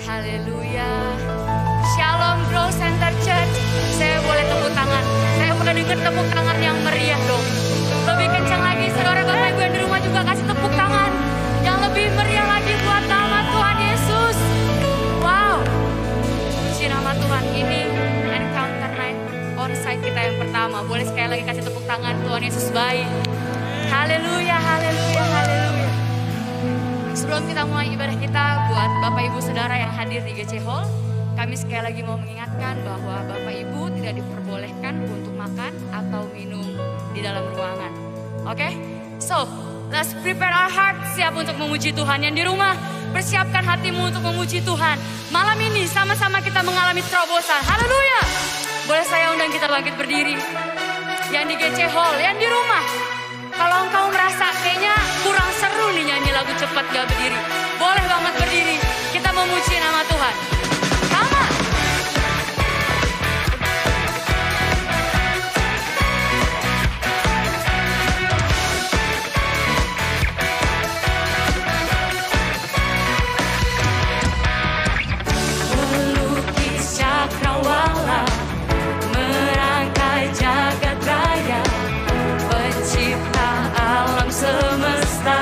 Haleluya. Shalom Grow Center Church. Saya boleh tepuk tangan. Saya pernah dengar tepuk tangan yang meriah dong. Lebih kencang lagi, saudara Bapak Ibu yang di rumah juga kasih tepuk tangan yang lebih meriah lagi buat nama Tuhan Yesus. Wow. Puji nama Tuhan. Ini Encounter Night onsite kita yang pertama. Boleh sekali lagi kasih tepuk tangan. Tuhan Yesus baik. Haleluya, haleluya, haleluya. Sebelum kita mulai ibadah kita, buat Bapak Ibu Saudara yang hadir di GC Hall, kami sekali lagi mau mengingatkan bahwa Bapak Ibu tidak diperbolehkan untuk makan atau minum di dalam ruangan. Oke? So, let's prepare our heart, siap untuk memuji Tuhan. Yang di rumah, persiapkan hatimu untuk memuji Tuhan. Malam ini sama-sama kita mengalami terobosan. Haleluya! Boleh saya undang kita bangkit berdiri. Yang di GC Hall, yang di rumah. Kalau engkau merasa kayaknya kurang seru nih nyanyi lagu cepat gak berdiri, boleh banget berdiri. Kita memuji nama Tuhan. Come on. Melukis cakrawala, merangkai jagat raya, pencipta alam semesta,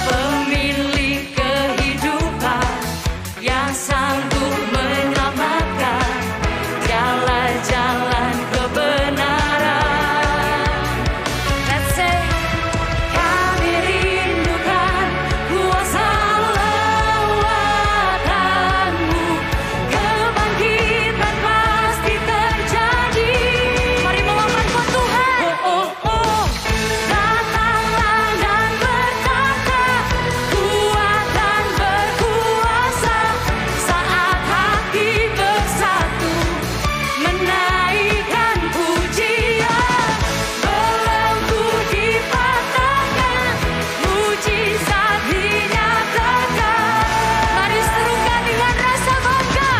pemilik kehidupan yang sanggup menyelamatkan jalan-jalan kebenaran. Let's say, kami rindukan kuasa lewatanmu, kebangkitan pasti terjadi. Mari mengangkat buat Tuhan. Oh, oh, oh. Datanglah dan bertata, kuat dan berkuasa, saat hati bersatu, menaikkan pujian. Belenggu dipatahkan, mujizat dinyatakan. Mari serukan dengan rasa bangga.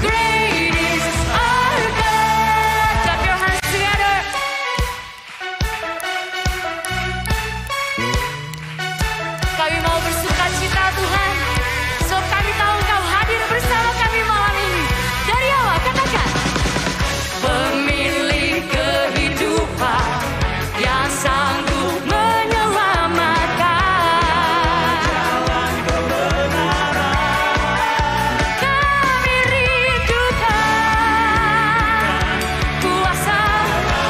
Great is our God. Clap your hands together. Kami mau bersuka cita Tuhan, sebab kami tahu Engkau hadir bersama kami malam ini. Dari awal katakan, pemilik kehidupan yang sanggup menyelamatkan jalan kebenaran. Kami rindukan kuasa.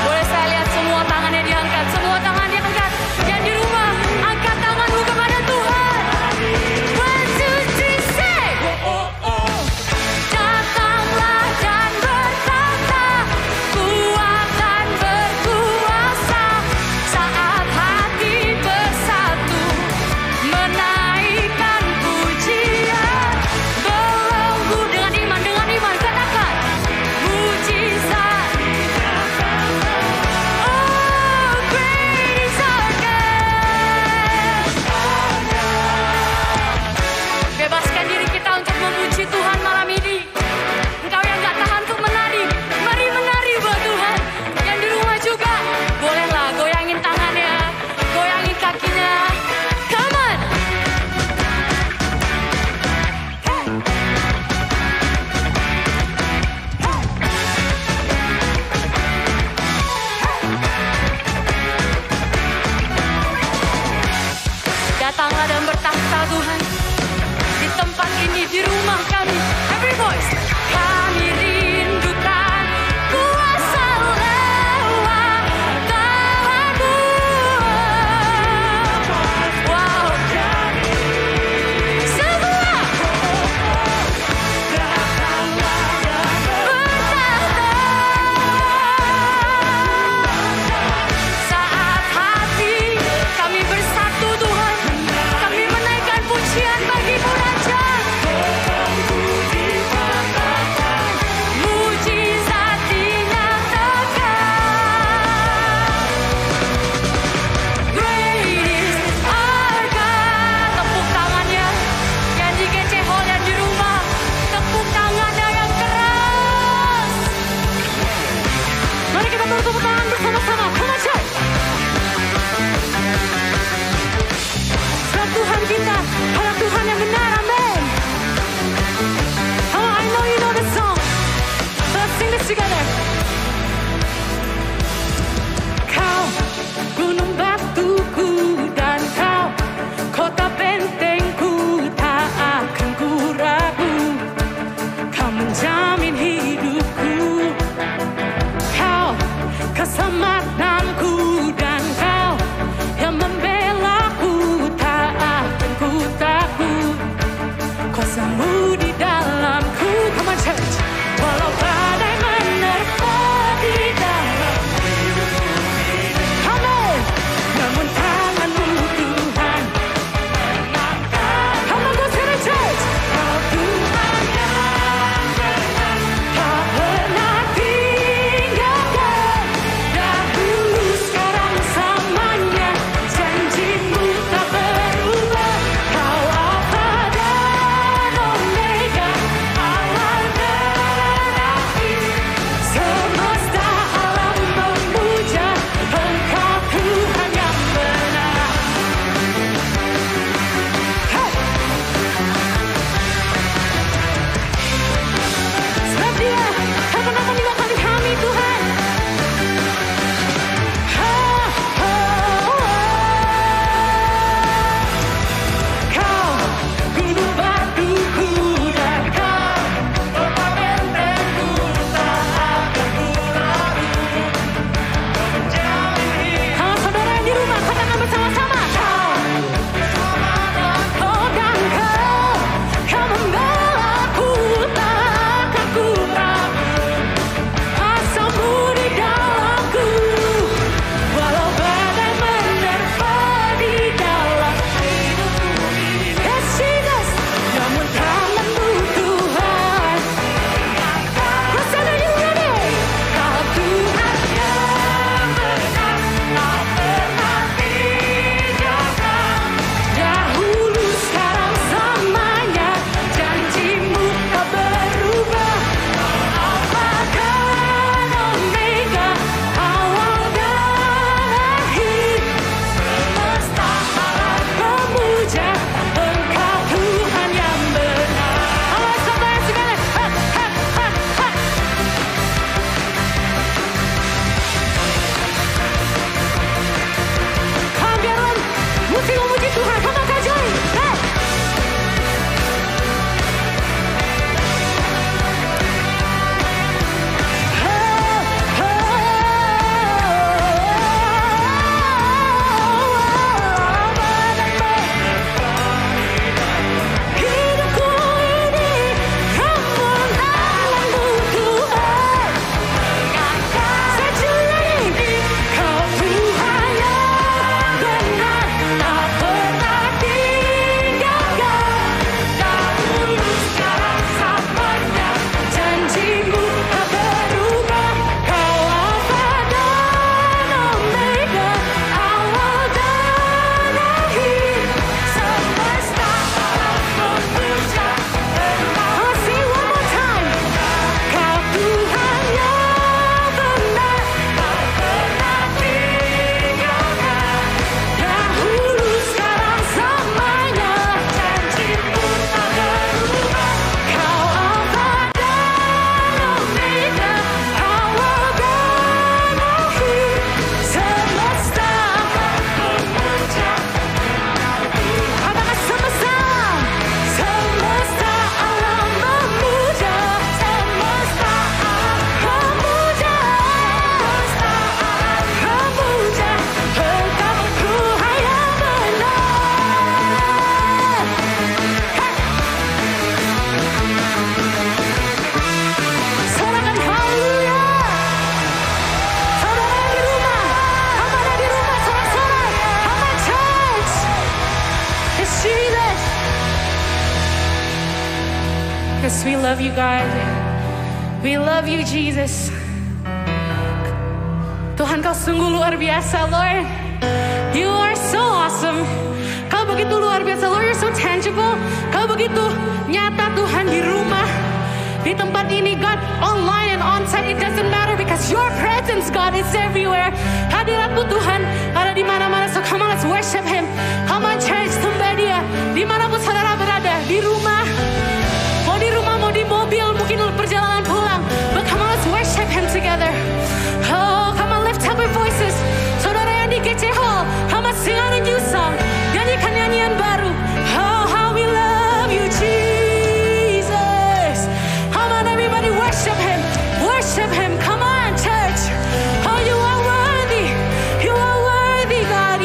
Boleh saya lihat semua tangannya diangkat, semua tangan diangkat. Yang di rumah, angkat tanganmu kepada Tuhan. 1, 2, 3, say. Datanglah dan bertata, kuat dan berkuasa, saat hati bersatu, menaikkan pujian. Belenggu dengan iman, katakan mujizat. Oh, great is our God. Bebaskan diri kita untuk memuji Tuhan malam ini. Engkau yang gak tahan untuk menari, mari menari buat Tuhan. Yang di rumah juga, bolehlah goyangin tangannya, goyangin kakinya. Come on. Datanglah dan bertakhta Tuhan di tempat ini, di rumah kami. Every voice. Kami rindukan kuasa lewatanmu. Wow. Semua. Bertakhta. Saat hati kami bersatu Tuhan, kami menaikkan pujian bagi-Mu Raja. because we love you, God. We love you, Jesus. Tuhan, kau sungguh luar biasa, Lord. You are so awesome. Kau begitu luar biasa, Lord. You're so tangible. Kau begitu nyata, Tuhan, di rumah, di tempat ini, God, online and on-site, it doesn't matter because your presence, God, is everywhere. Hadiratmu, Tuhan, ada di mana-mana. So come on, let's worship Him. Come on, church, sembah Dia. Dimanapun saudara berada, di rumah, mau di mobil, mungkin perjalanan pulang. But come on, let's worship Him together. Oh, come on, lift up your voices. Saudara yang di GC Hall, come on, sing out a new song. Nyanyikan nyanyian baru. Oh, how we love you, Jesus. Come on, everybody, worship Him. Worship Him. Come on, church. Oh, you are worthy. You are worthy, God.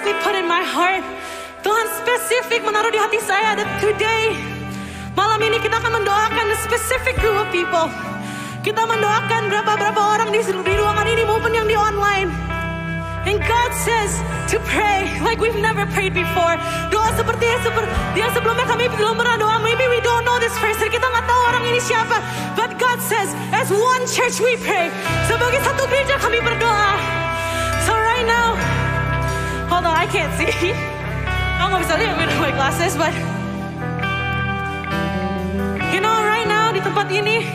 specifically put in my heart. Tuhan spesifik menaruh di hati saya that today, malam ini kita akan mendoakan a specific group of people. Kita mendoakan berapa orang di ruangan ini maupun yang di online. And God says to pray like we've never prayed before. Doa seperti yang sebelumnya kami belum pernah doa. Maybe we don't know this person. Kita nggak tahu orang ini siapa. But God says, as one church we pray. Sebagai satu gereja kami berdoa. So right now, hold on, I can't see. Aku nggak bisa lihat with my glasses, but you know right now di tempat ini,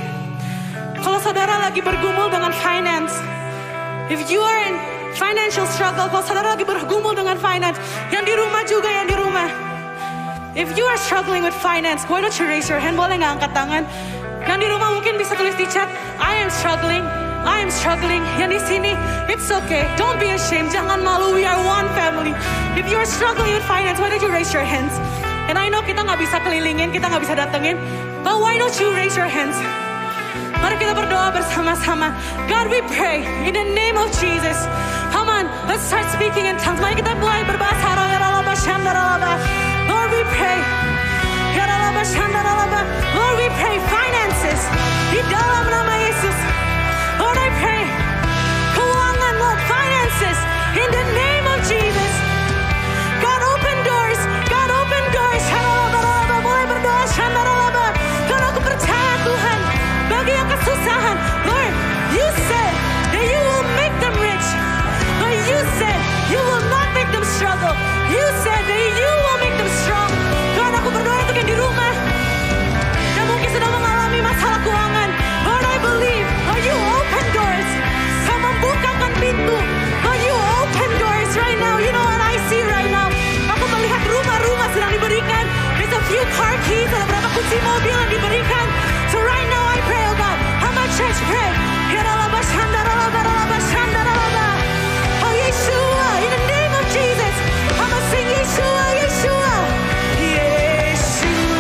kalau saudara lagi bergumul dengan finance, if you are in financial struggle, kalau saudara lagi bergumul dengan finance, yang di rumah juga yang di rumah. If you are struggling with finance, why don't you raise your hand? Boleh nggak angkat tangan? Yang di rumah mungkin bisa tulis di chat, I am struggling. Yang di sini, it's okay. Don't be ashamed. Jangan malu. We are one family. If you are struggling with finance, why don't you raise your hands? And I know kita nggak bisa kelilingin, kita nggak bisa datengin, but why don't you raise your hands? Mari kita berdoa bersama-sama. God, we pray in the name of Jesus. Come on, let's start speaking in tongues. Mari kita mulai berbahasa. Lord, we pray. Lord, we pray finances di dalam nama Yesus. Lord, I pray keuangan, Lord, finances in the name of Jesus. God, open doors. God, open doors. Mulai berdoa. God, aku percaya Tuhan, bagi yang kesusahan, Lord, you said that you will make them rich. But you said you will not make them struggle. You said that you will make them strong. Tuhan, aku berdoa untuk yang di rumah yang mungkin sedang mengalami masalah keuangan. Lord, I believe, Lord, you open doors. Kau membukakan pintu. Lord, you open doors right now. You know what I see right now? Aku melihat rumah-rumah sedang diberikan. There's a few car keys, ada beberapa kunci mobil yang diberikan. So right now I pray, oh God, how my church pray. Oh Yeshua, in the name of Jesus, I'm gonna sing Yeshua, Yeshua, Yeshua.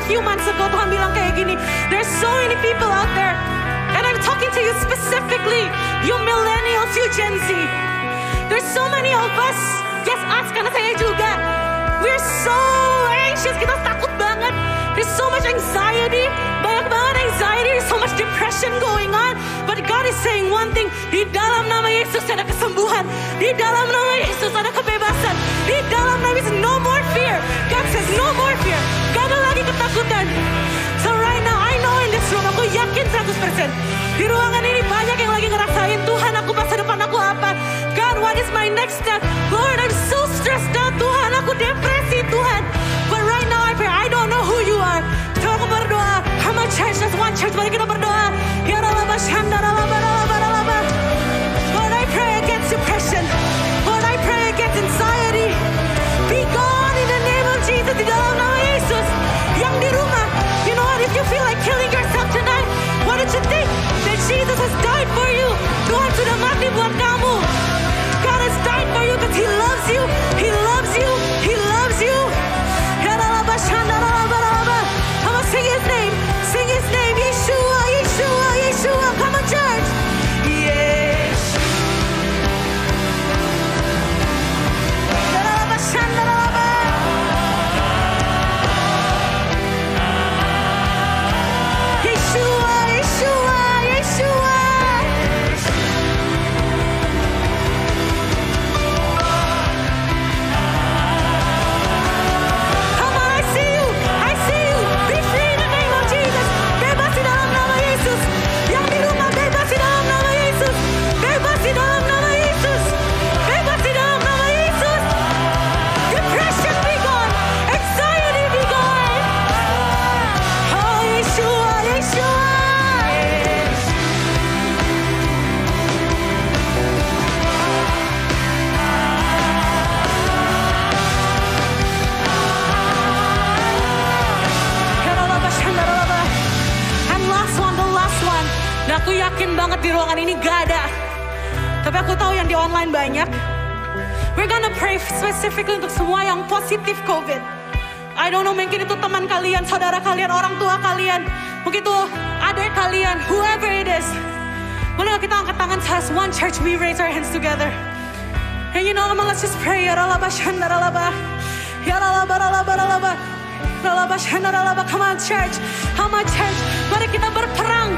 Few months ago Tuhan bilang kayak gini, there's so many people out there, and I'm talking to you specifically, you millennials, you Gen Z. There's so many of us, yes us, karena saya juga, we're so anxious, kita takut banget. There's so much anxiety, banyak banget anxiety, there's so much depression going on. But God is saying one thing, di dalam nama Yesus ada kesembuhan, di dalam nama Yesus ada kebebasan, di dalam nama Yesus no more fear. God says no more fear. Gak ada lagi ketakutan. So right now I know in this room, aku yakin 100% di ruangan ini banyak yang lagi ngerasain, Tuhan aku masa depan aku apa? God, what is my next step? Lord, I'm so stressed out, Tuhan, aku depresi, Tuhan. But right now I pray, I don't know who you are. So aku berdoa, come on church, that's one church, mari kita berdoa. Ya Ralaba Shanda Ralaba Ralaba Ralaba. Lord, I pray against depression. Lord, I pray against anxiety. Be gone in the name of Jesus, di dalam nama Yesus. Yang di rumah, you know what, if you feel like killing yourself tonight, why don't you think that Jesus has died for you? Tuhan sudah mati buat kamu. God has died for you because He loves you. He loves you. He loves you. Come on, sing His name. Sing His name. Yeshua, Yeshua, Yeshua. Come on, church. Yes. Yeshua, Yeshua, Yeshua. di ruangan ini gak ada. Tapi aku tahu yang di online banyak. We're gonna pray specifically untuk semua yang positif COVID. I don't know, mungkin itu teman kalian, saudara kalian, orang tua kalian, mungkin itu adik kalian, whoever it is. Boleh kita angkat tangan as one church, we raise our hands together. And you know, let's just pray. Ya Ralaba Shanda Ralaba. Ya Ralaba Ralaba Ralaba. Ralaba Shanda Ralaba. Come on church. Come on church. Mari kita berperang.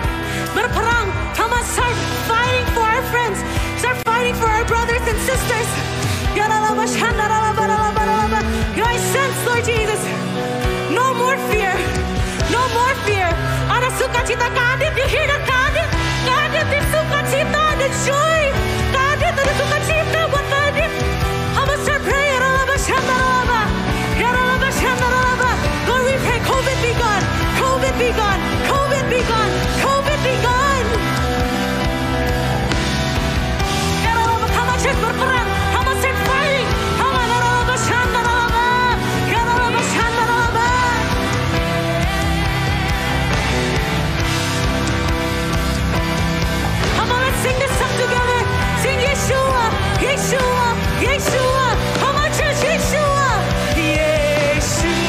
Berperang. Come on, start fighting for our friends. Start fighting for our brothers and sisters. Ya Ralaba Shanda Ralaba Ralaba Ralaba. You know, I sense, Lord Jesus, no more fear. No more fear. Ada sukacita Kadit. You hear that Kadit? Kadit di sukacita. The joy. Kadit ada sukacita buat Kadit. Hamba start prayer. Ya Ralaba Shanda Ralaba. Ya Ralaba Shanda Ralaba. Lord, we pray COVID be gone. COVID be gone. COVID be gone. COVID be gone. Ya Ralaba, come on church berperang. Hamba start fighting. Hamba Ya Ralaba Shanda Ralaba. Ya Ralaba Shanda Ralaba. Come on, let's sing this song together. Sing Yeshua, Yeshua, Yeshua. Come on, church, Yeshua. Yeshua.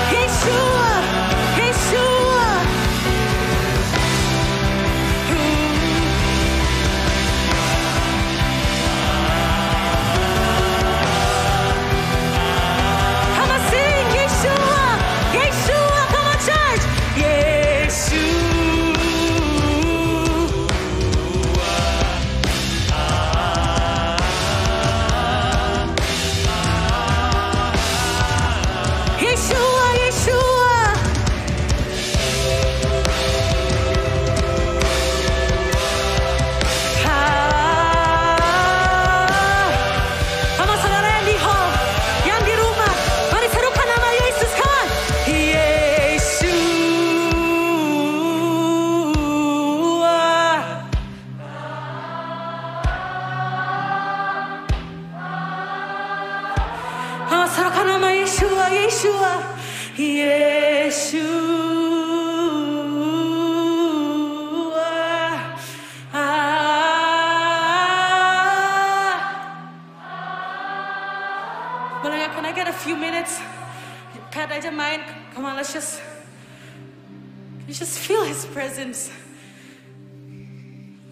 Yeshua, Yeshua. Come on, sing Yeshua, Yeshua. Come on, church. Yeshua. Yeshua, Yeshua. Sama saudara yang di hall, yang di rumah, mari serukan nama Yesus, come on. Yeshua. Serukan nama Yeshua, Yeshua, Yeshua. Boleh ya, can I get a few minutes? Kat aja main, come on, let's just feel His presence.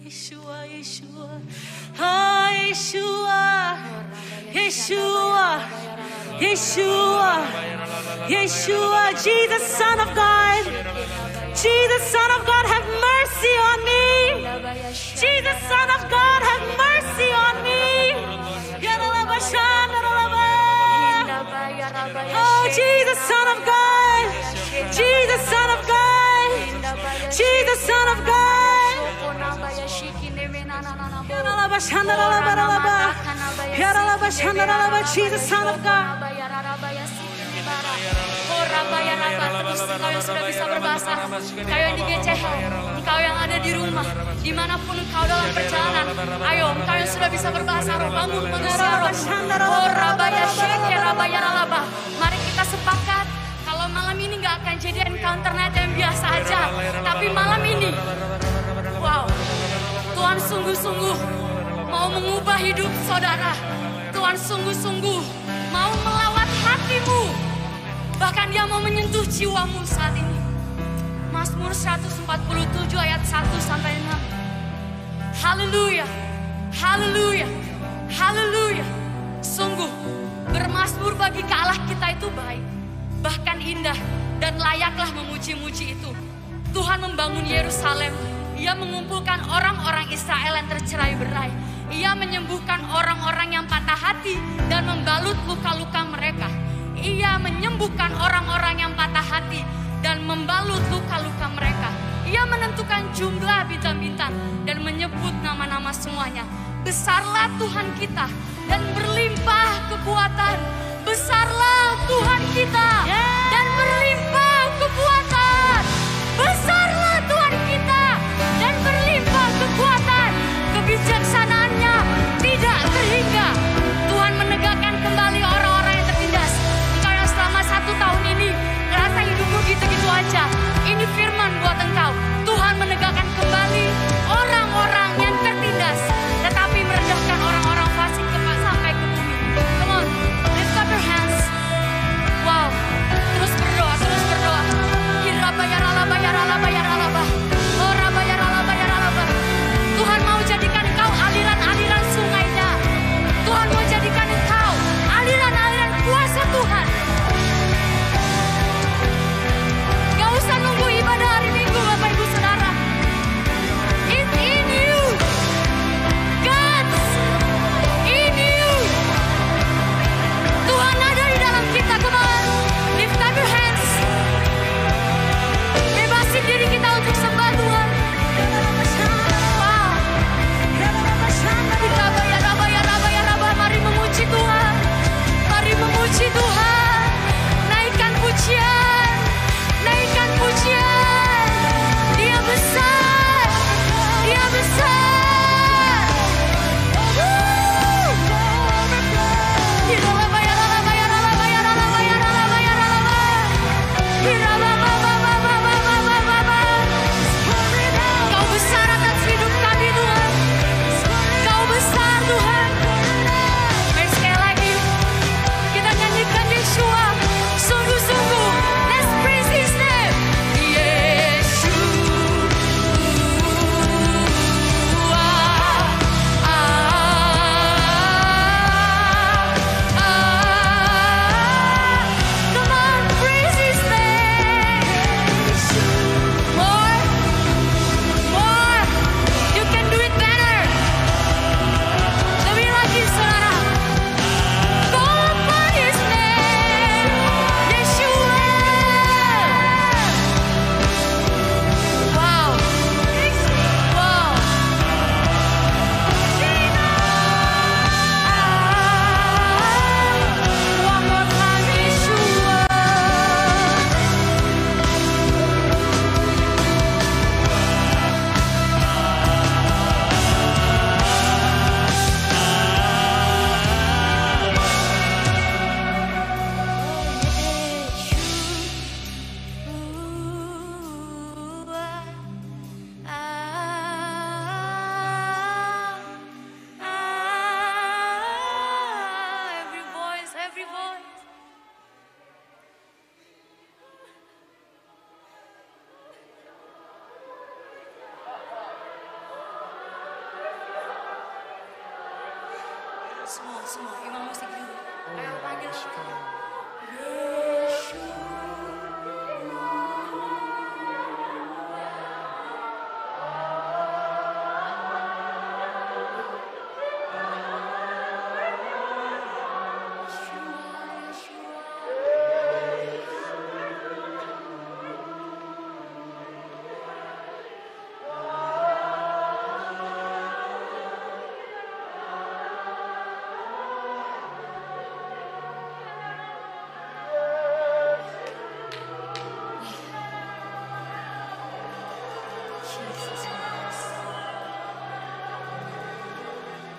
Yeshua, Yeshua, ah Yeshua, Yeshua, Yeshua, Yeshua, Jesus, Son of God, Jesus, Son of God, have mercy on me. Jesus, Son of God, have mercy on me. Yaralaba Shandaralaba. Oh, Jesus, Son of God, Jesus, Son of God, Jesus, Son of God. Yaralaba Shandaralaba Ralaba. Yaralaba Shandaralaba, Jesus, Son of God. Oh Rabba ya Rabba, terus engkau yang sudah bisa berbahasa, engkau yang di GCH, engkau yang ada di rumah, dimanapun engkau dalam perjalanan, ayo engkau yang sudah bisa berbahasa roh, bangun manusia roh. Oh Rabba ya Syekh ya Rabba ya Rabba, mari kita sepakat kalau malam ini gak akan jadi encounter night yang biasa aja, tapi malam ini, wow, Tuhan sungguh-sungguh mau mengubah hidup saudara, Tuhan sungguh-sungguh mau melawat hatimu. Bahkan Dia mau menyentuh jiwamu saat ini. Mazmur 147 ayat 1 sampai 6. Haleluya, haleluya, haleluya. Sungguh bermazmur bagi Allah kita itu baik, bahkan indah dan layaklah memuji-muji itu. Tuhan membangun Yerusalem. Ia mengumpulkan orang-orang Israel yang tercerai-berai. Ia menyembuhkan orang-orang yang patah hati dan membalut luka-luka mereka. Ia menyembuhkan orang-orang yang patah hati dan membalut luka-luka mereka. Ia menentukan jumlah bintang-bintang dan menyebut nama-nama semuanya. Besarlah Tuhan kita dan berlimpah kekuatan. Besarlah Tuhan kita dan berlimpah kekuatan. Besarlah Tuhan kita dan berlimpah kekuatan. Kebijaksanaannya tidak terhingga. Tuhan menegakkan kembali orang-orang Semua, imam musik juga. Ayo panggil Yesus.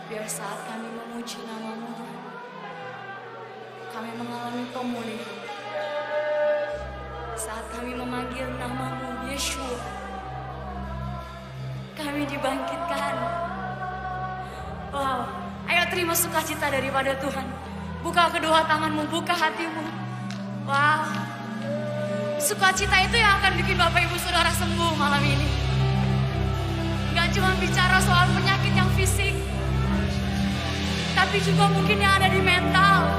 Biar saat kami memuji nama-Mu, Tuhan, kami mengalami pemulihan. Saat kami memanggil nama-Mu, Yeshua, kami dibangkitkan. Wow, ayo terima sukacita daripada Tuhan. Buka kedua tanganmu, buka hatimu. Wow, sukacita itu yang akan bikin Bapak Ibu Saudara sembuh malam ini. Gak cuma bicara soal penyakit yang fisik, tapi juga mungkin yang ada di mental,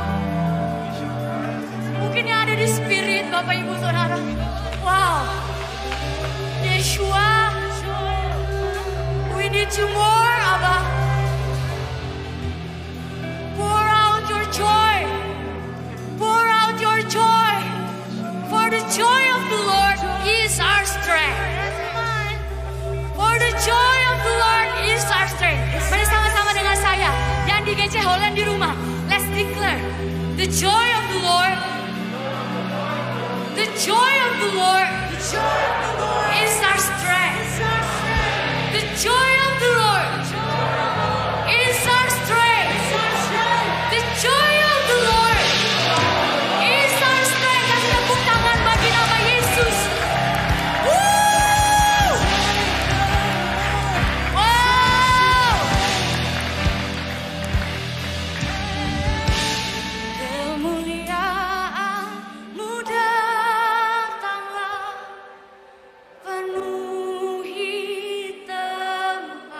mungkin yang ada di spirit Bapak Ibu Saudara. Wow, Yeshua, we need you more, Abba. Pour out your joy, pour out your joy, for the joy of the Lord is our strength. For the joy of the Lord is our strength. Mari sama-sama dengan saya yang di GC Holland di rumah. Let's declare the joy of the Lord. The joy of the Lord is our strength. The joy of the Lord is our strength. The joy of the Lord is our strength. Kasih tepuk tangan bagi nama Yesus. Woo! Wow! Kemuliaan-Mu datanglah, penuhi tempat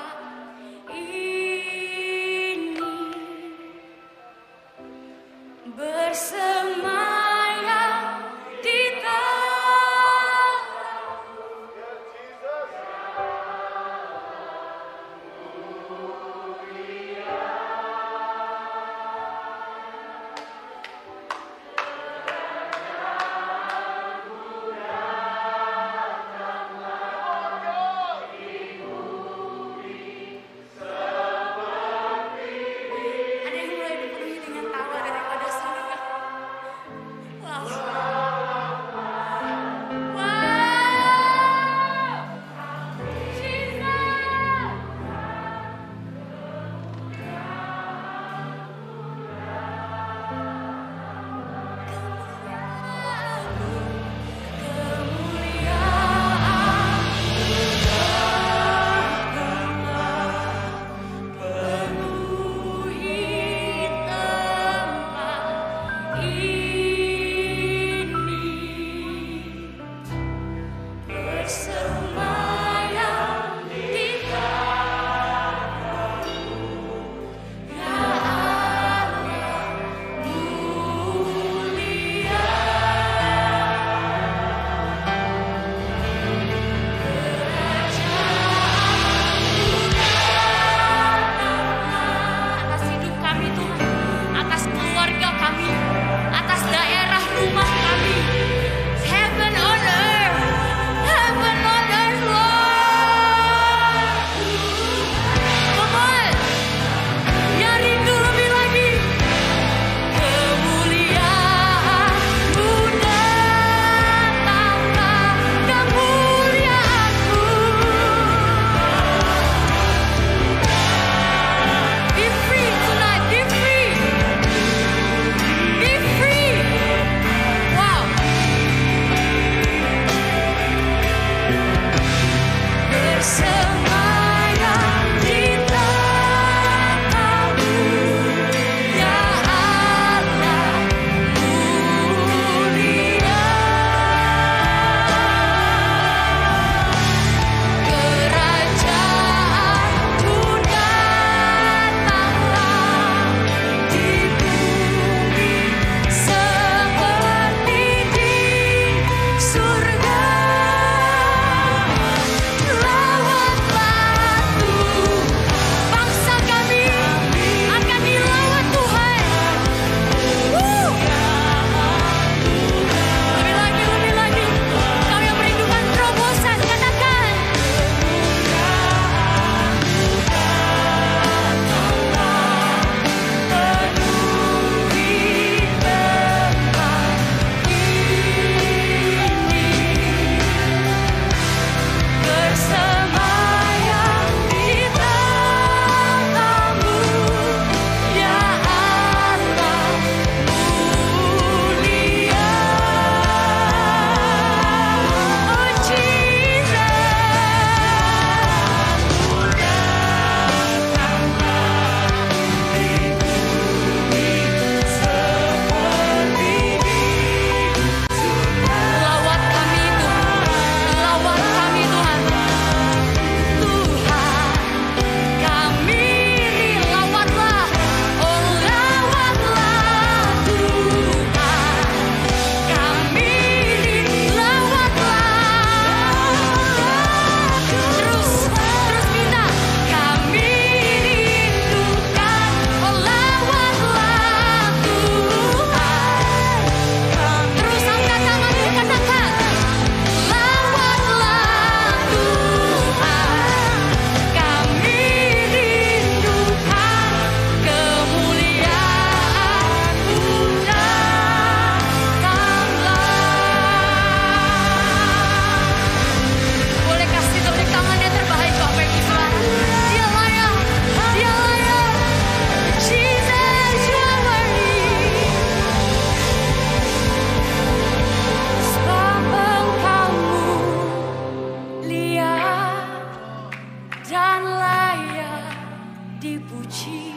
dipuji.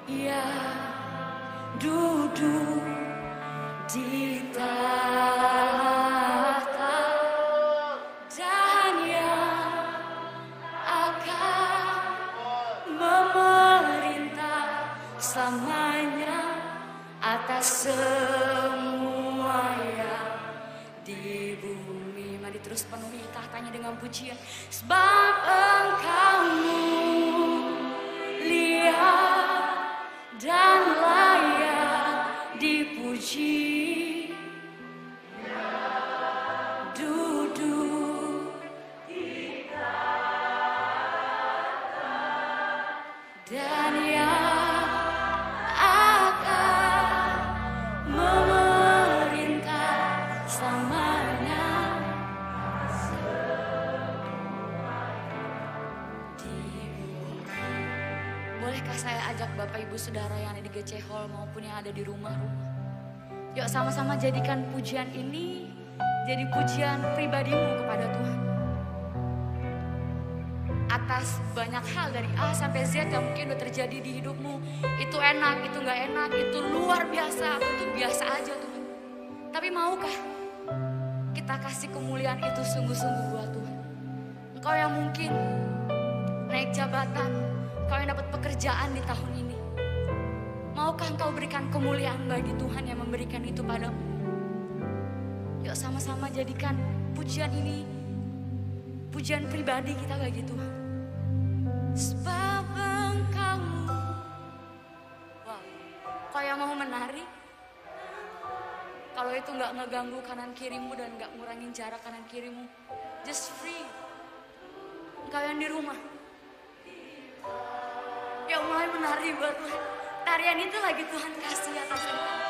Ia duduk di tahta dan yang akan memerintah selamanya atas semua yang di bumi. Mari terus penuhi tahtanya dengan pujian. Sebab Engkau mulia dan layak dipuji. Duduk di tahta dan yang akan memerintah selamanya di bumi. Bolehkah saya ajak Bapak Ibu Saudara yang ada di GC Hall maupun yang ada di rumah-rumah, yuk sama-sama jadikan pujian ini jadi pujian pribadimu kepada Tuhan. Atas banyak hal dari A sampai Z yang mungkin udah terjadi di hidupmu. Itu enak, itu gak enak, itu luar biasa, itu biasa aja Tuhan. Tapi maukah kita kasih kemuliaan itu sungguh-sungguh buat Tuhan? Engkau yang mungkin naik jabatan, engkau yang dapat pekerjaan di tahun ini, maukah engkau berikan kemuliaan bagi Tuhan yang memberikan itu padamu? Yuk sama-sama jadikan pujian ini pujian pribadi kita bagi Tuhan. Sebab Engkau, wow, kau yang mau menari, kalau itu gak ngeganggu kanan kirimu dan gak ngurangin jarak kanan kirimu, just free. Engkau yang di rumah, yuk mulai menari buat Tuhan. Tarian itu lagi Tuhan kasih atas engkau.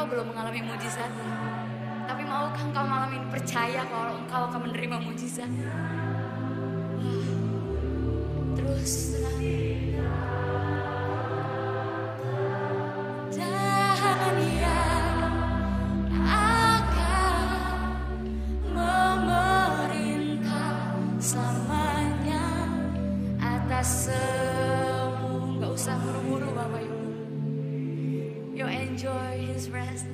Belum mengalami mujizat, tapi maukah engkau malam ini percaya kalau engkau akan menerima mujizat? Terus tenang. Dan yang akan memerintah selamanya atas semua. Gak usah buru-buru Bapak Ibu. You enjoy His rest.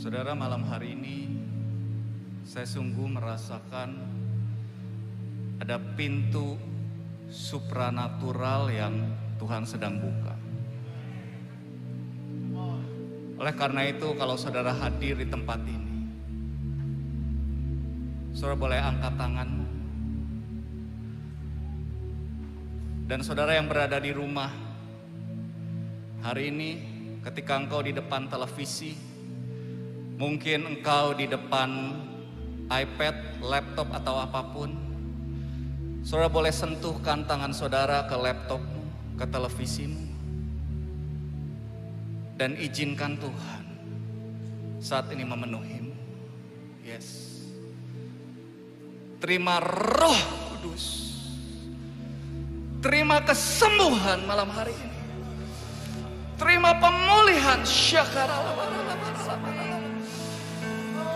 Saudara, malam hari ini saya sungguh merasakan ada pintu supranatural yang Tuhan sedang buka. Oleh karena itu, kalau saudara hadir di tempat ini, saudara boleh angkat tanganmu. Dan saudara yang berada di rumah, hari ini ketika engkau di depan televisi, mungkin engkau di depan iPad, laptop atau apapun, saudara boleh sentuhkan tangan saudara ke laptopmu, ke televisimu, dan izinkan Tuhan saat ini memenuhimu. Yes. Terima Roh Kudus. Terima kesembuhan malam hari ini. Terima pemulihan.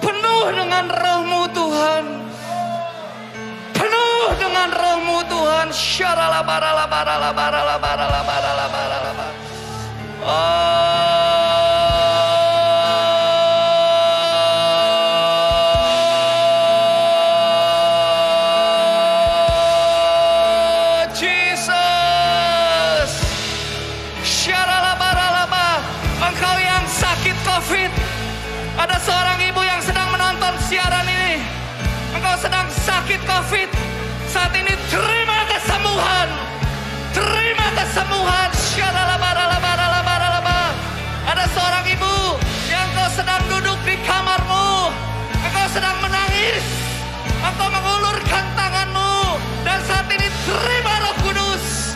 Penuh dengan Roh-Mu Tuhan. Penuh dengan Roh-Mu Tuhan. Jesus. Engkau yang sakit COVID. Ada seorang ibu yang sedang menonton siaran ini. Engkau sedang sakit COVID. Saat ini terima kesembuhan. Terima kesembuhan. Ada seorang ibu yang engkau sedang duduk di kamarmu. Engkau sedang menangis. Engkau mengulurkan tanganmu. Dan saat ini terima Roh Kudus.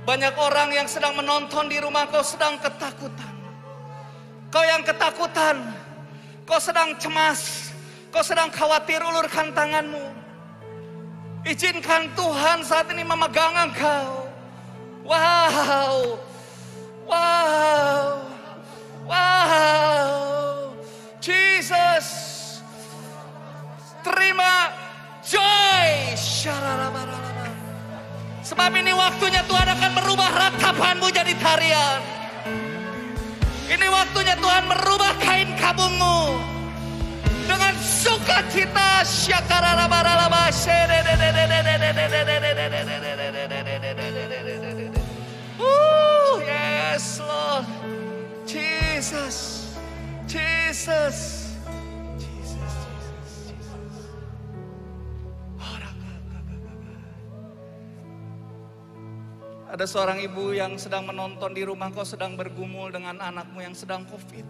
Banyak orang yang sedang menonton di rumah, kau sedang ketakutan. Kau yang ketakutan, kau sedang cemas, kau sedang khawatir, ulurkan tanganmu. Izinkan Tuhan saat ini memegang engkau. Wow, wow, wow, Jesus. Terima joy. Sebab ini waktunya Tuhan akan merubah ratapanmu jadi tarian. Ini waktunya Tuhan merubah kain kabungmu dengan sukacita. Yes Lord, Jesus, Jesus. Ada seorang ibu yang sedang menonton di rumah, kau sedang bergumul dengan anakmu yang sedang COVID.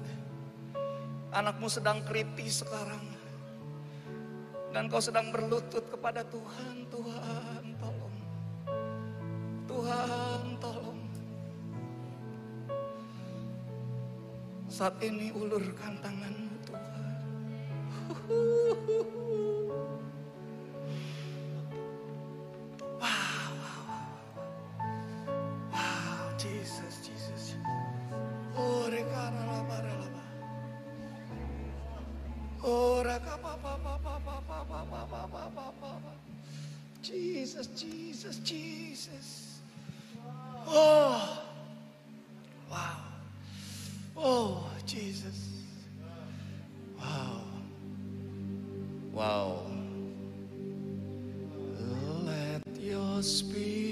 Anakmu sedang kritis sekarang. Dan kau sedang berlutut kepada Tuhan. Tuhan tolong. Tuhan tolong. Saat ini ulurkan tanganmu Tuhan. Jesus, Jesus. Oh, Jesus, Jesus, Jesus. Oh, wow. Oh, Jesus. Wow. Wow. Let your spirit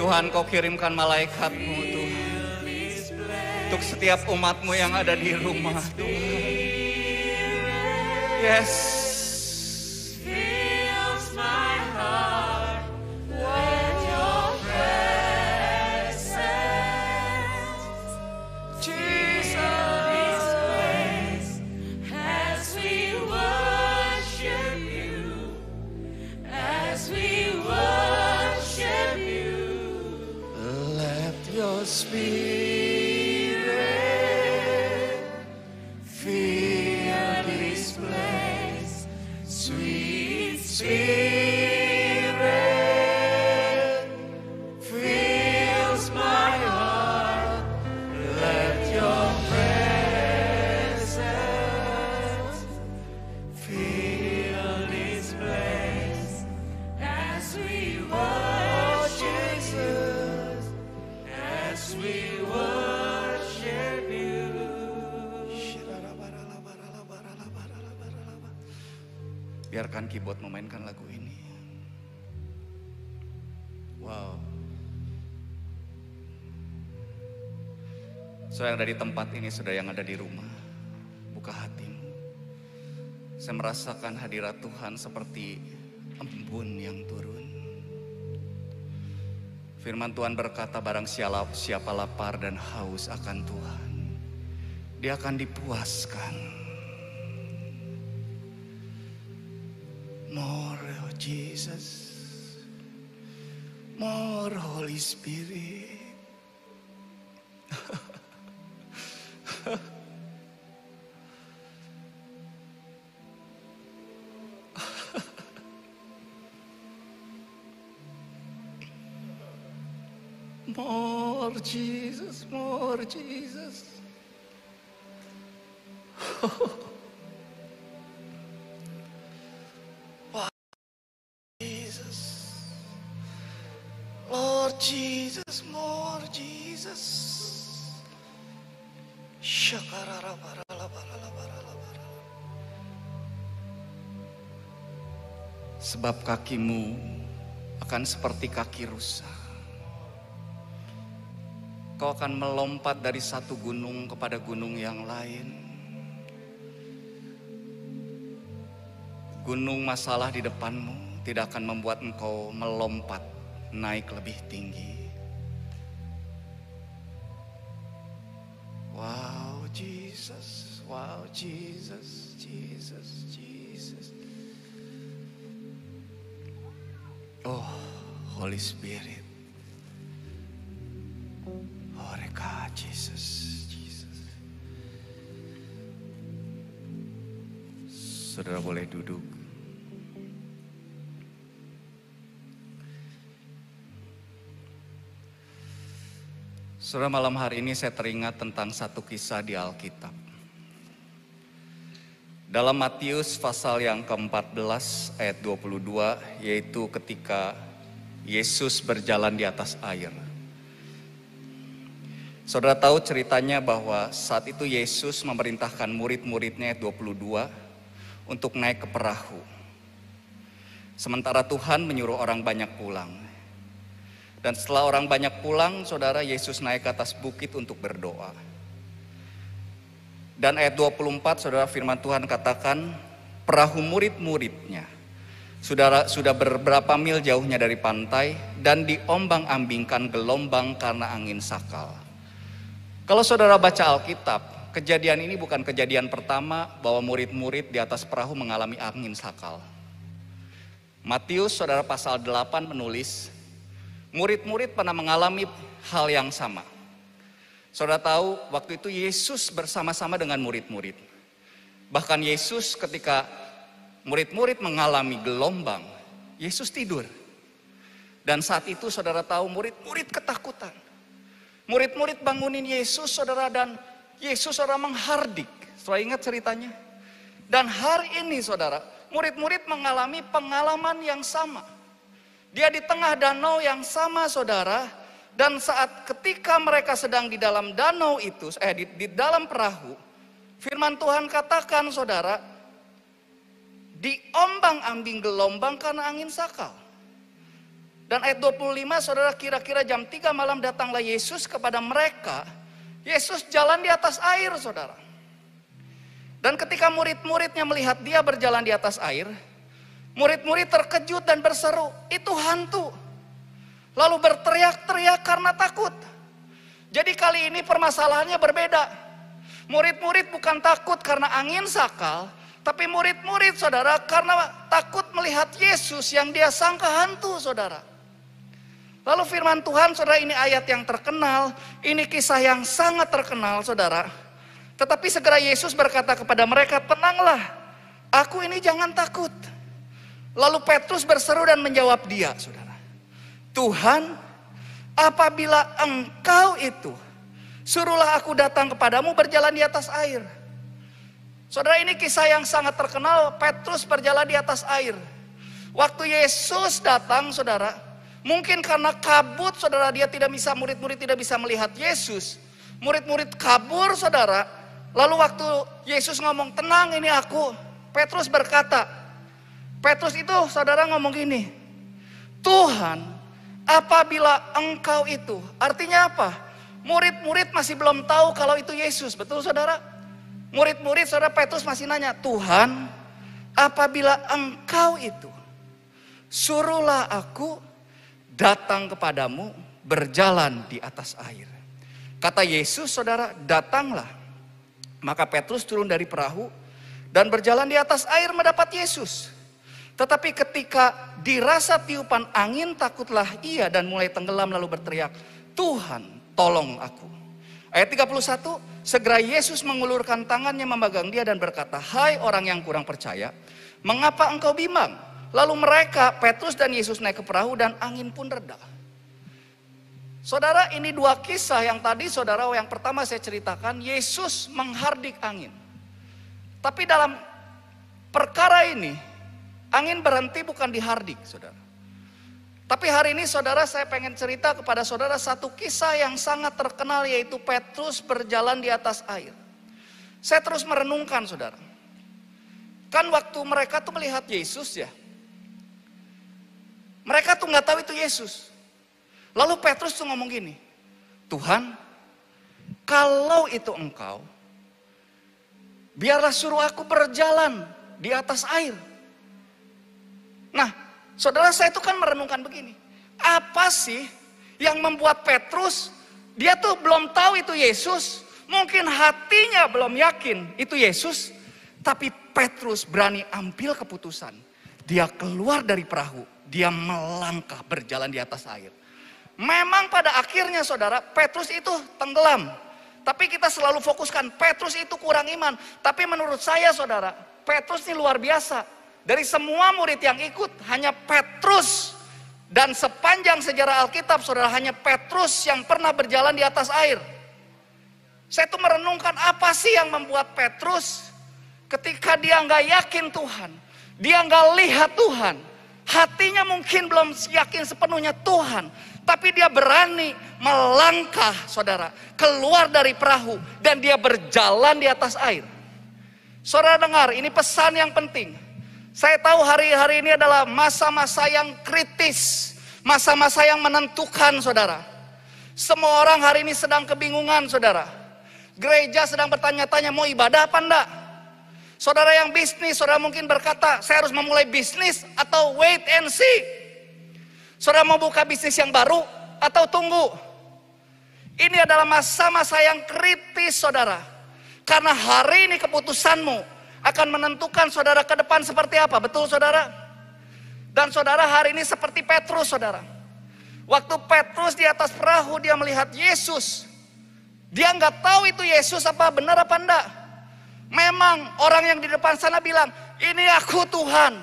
Tuhan, Kau kirimkan malaikat-Mu Tuhan, untuk setiap umat-Mu yang ada di rumah Tuhan. Yes. Spirit, fill this place, sweet Spirit, fills my heart. Let your presence fill this place as we worship Jesus, as we worship you. Biarkan keyboard memainkan lagu ini. Wow. Saudara yang ada di tempat ini, saudara yang ada di rumah, buka hatimu. Saya merasakan hadirat Tuhan seperti embun yang turun. Firman Tuhan berkata, barang siapa lapar dan haus akan Tuhan, dia akan dipuaskan. More oh Jesus, more Holy Spirit. More Jesus, more Jesus. Jesus, Lord Jesus, more Jesus. Sebab kakimu akan seperti kaki rusa. Kau akan melompat dari satu gunung kepada gunung yang lain. Gunung masalah di depanmu tidak akan membuat engkau melompat naik lebih tinggi. Wow Jesus, wow Jesus, Jesus, Jesus. Oh Holy Spirit. Oh Reka Jesus, Jesus. Saudara boleh duduk. Saudara, malam hari ini saya teringat tentang satu kisah di Alkitab. Dalam Matius pasal yang ke-14 ayat 22, yaitu ketika Yesus berjalan di atas air. Saudara tahu ceritanya bahwa saat itu Yesus memerintahkan murid-muridnya ayat 22 untuk naik ke perahu. Sementara Tuhan menyuruh orang banyak pulang. Dan setelah orang banyak pulang, saudara, Yesus naik ke atas bukit untuk berdoa. Dan ayat 24, saudara, firman Tuhan katakan, perahu murid-muridnya sudah beberapa mil jauhnya dari pantai dan diombang-ambingkan gelombang karena angin sakal. Kalau saudara baca Alkitab, kejadian ini bukan kejadian pertama bahwa murid-murid di atas perahu mengalami angin sakal. Matius, saudara, pasal 8 menulis, murid-murid pernah mengalami hal yang sama. Saudara tahu waktu itu Yesus bersama-sama dengan murid-murid. Bahkan Yesus ketika murid-murid mengalami gelombang, Yesus tidur. Dan saat itu saudara tahu murid-murid ketakutan. Murid-murid bangunin Yesus saudara, dan Yesus saudara menghardik. Saudara ingat ceritanya? Dan hari ini saudara, murid-murid mengalami pengalaman yang sama. Dia di tengah danau yang sama saudara, dan saat ketika mereka sedang di dalam danau itu, di dalam perahu, firman Tuhan katakan saudara, diombang-ambing gelombang karena angin sakal. Dan ayat 25, saudara, kira-kira jam 3 malam datanglah Yesus kepada mereka. Yesus jalan di atas air, saudara. Dan ketika murid-muridnya melihat dia berjalan di atas air, murid-murid terkejut dan berseru, itu hantu. Lalu berteriak-teriak karena takut. Jadi kali ini permasalahannya berbeda. Murid-murid bukan takut karena angin sakal, tapi murid-murid, saudara, karena takut melihat Yesus yang dia sangka hantu, saudara. Lalu firman Tuhan, saudara, ini ayat yang terkenal, ini kisah yang sangat terkenal, saudara. Tetapi segera Yesus berkata kepada mereka, tenanglah, aku ini jangan takut. Lalu Petrus berseru dan menjawab dia, saudara. Tuhan, apabila engkau itu, suruhlah aku datang kepadamu berjalan di atas air. Saudara, ini kisah yang sangat terkenal, Petrus berjalan di atas air. Waktu Yesus datang, saudara, mungkin karena kabut, saudara, dia tidak bisa, murid-murid tidak bisa melihat Yesus. Murid-murid kabur, saudara. Lalu waktu Yesus ngomong, tenang ini aku, Petrus berkata, Petrus itu, saudara, ngomong gini, Tuhan, apabila engkau itu, artinya apa? Murid-murid masih belum tahu kalau itu Yesus, betul, saudara? Murid-murid, saudara, Petrus masih nanya, Tuhan, apabila engkau itu, suruhlah aku datang kepadamu berjalan di atas air. Kata Yesus, saudara, datanglah. Maka Petrus turun dari perahu dan berjalan di atas air mendapat Yesus. Tetapi ketika dirasa tiupan angin, takutlah ia dan mulai tenggelam lalu berteriak, Tuhan, tolong aku. Ayat 31, segera Yesus mengulurkan tangannya memegang dia dan berkata, hai orang yang kurang percaya, mengapa engkau bimbang? Lalu mereka, Petrus dan Yesus naik ke perahu dan angin pun reda. Saudara, ini dua kisah yang tadi, saudara, yang pertama saya ceritakan, Yesus menghardik angin. Tapi dalam perkara ini, angin berhenti bukan dihardik, saudara. Tapi hari ini, saudara, saya pengen cerita kepada saudara satu kisah yang sangat terkenal, yaitu Petrus berjalan di atas air. Saya terus merenungkan, saudara. Kan waktu mereka tuh melihat Yesus ya, mereka tuh nggak tahu itu Yesus. Lalu Petrus tuh ngomong gini, Tuhan, kalau itu engkau, biarlah suruh aku berjalan di atas air. Nah, saudara, saya tuh kan merenungkan begini, apa sih yang membuat Petrus, dia tuh belum tahu itu Yesus, mungkin hatinya belum yakin itu Yesus, tapi Petrus berani ambil keputusan, dia keluar dari perahu. Dia melangkah berjalan di atas air. Memang pada akhirnya, saudara, Petrus itu tenggelam. Tapi kita selalu fokuskan Petrus itu kurang iman. Tapi menurut saya, saudara, Petrus ini luar biasa. Dari semua murid yang ikut, hanya Petrus. Dan sepanjang sejarah Alkitab, saudara, hanya Petrus yang pernah berjalan di atas air. Saya tuh merenungkan apa sih yang membuat Petrus ketika dia nggak yakin Tuhan, dia nggak lihat Tuhan, hatinya mungkin belum yakin sepenuhnya Tuhan, tapi dia berani melangkah, saudara, keluar dari perahu dan dia berjalan di atas air. Saudara dengar, ini pesan yang penting. Saya tahu hari-hari ini adalah masa-masa yang kritis, masa-masa yang menentukan, saudara. Semua orang hari ini sedang kebingungan, saudara. Gereja sedang bertanya-tanya mau ibadah apa enggak. Saudara yang bisnis, saudara mungkin berkata, saya harus memulai bisnis atau wait and see. Saudara mau buka bisnis yang baru atau tunggu. Ini adalah masa-masa yang kritis, saudara. Karena hari ini keputusanmu akan menentukan saudara ke depan seperti apa. Betul, saudara? Dan saudara, hari ini seperti Petrus, saudara. Waktu Petrus di atas perahu, dia melihat Yesus. Dia nggak tahu itu Yesus apa benar apa enggak. Memang orang yang di depan sana bilang, ini aku Tuhan.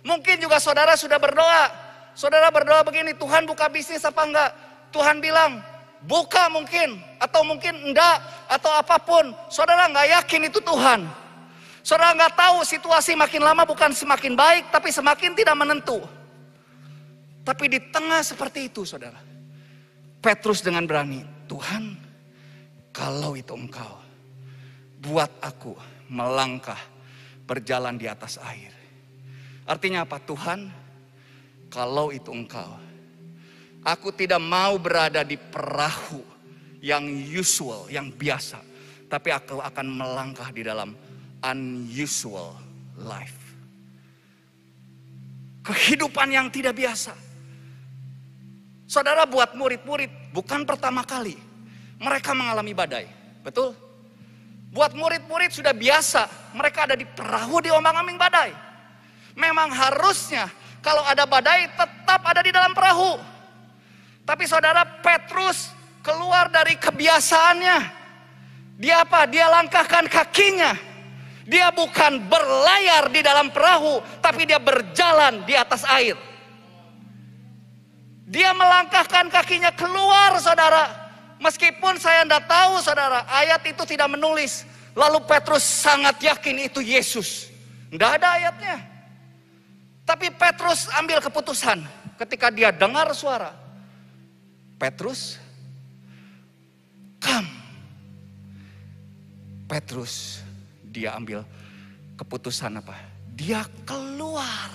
Mungkin juga saudara sudah berdoa. Saudara berdoa begini, Tuhan buka bisnis apa enggak? Tuhan bilang, buka mungkin. Atau mungkin enggak. Atau apapun. Saudara nggak yakin itu Tuhan. Saudara nggak tahu situasi makin lama bukan semakin baik, tapi semakin tidak menentu. Tapi di tengah seperti itu, saudara, Petrus dengan berani, Tuhan, kalau itu engkau, buat aku melangkah berjalan di atas air. Artinya apa? Tuhan, kalau itu engkau, Aku tidak mau berada di perahu yang usual, yang biasa. Tapi aku akan melangkah di dalam unusual life. Kehidupan yang tidak biasa. Saudara, buat murid-murid bukan pertama kali mereka mengalami badai. Betul? Buat murid-murid sudah biasa mereka ada di perahu di ombang-ambing badai. Memang harusnya kalau ada badai tetap ada di dalam perahu. Tapi saudara, Petrus keluar dari kebiasaannya. Dia apa? Dia langkahkan kakinya. Dia bukan berlayar di dalam perahu, tapi dia berjalan di atas air. Dia melangkahkan kakinya keluar, saudara. Meskipun saya tidak tahu, saudara, ayat itu tidak menulis. Lalu Petrus sangat yakin itu Yesus. Tidak ada ayatnya. Tapi Petrus ambil keputusan ketika dia dengar suara. Petrus, come. Petrus, dia ambil keputusan apa? Dia keluar.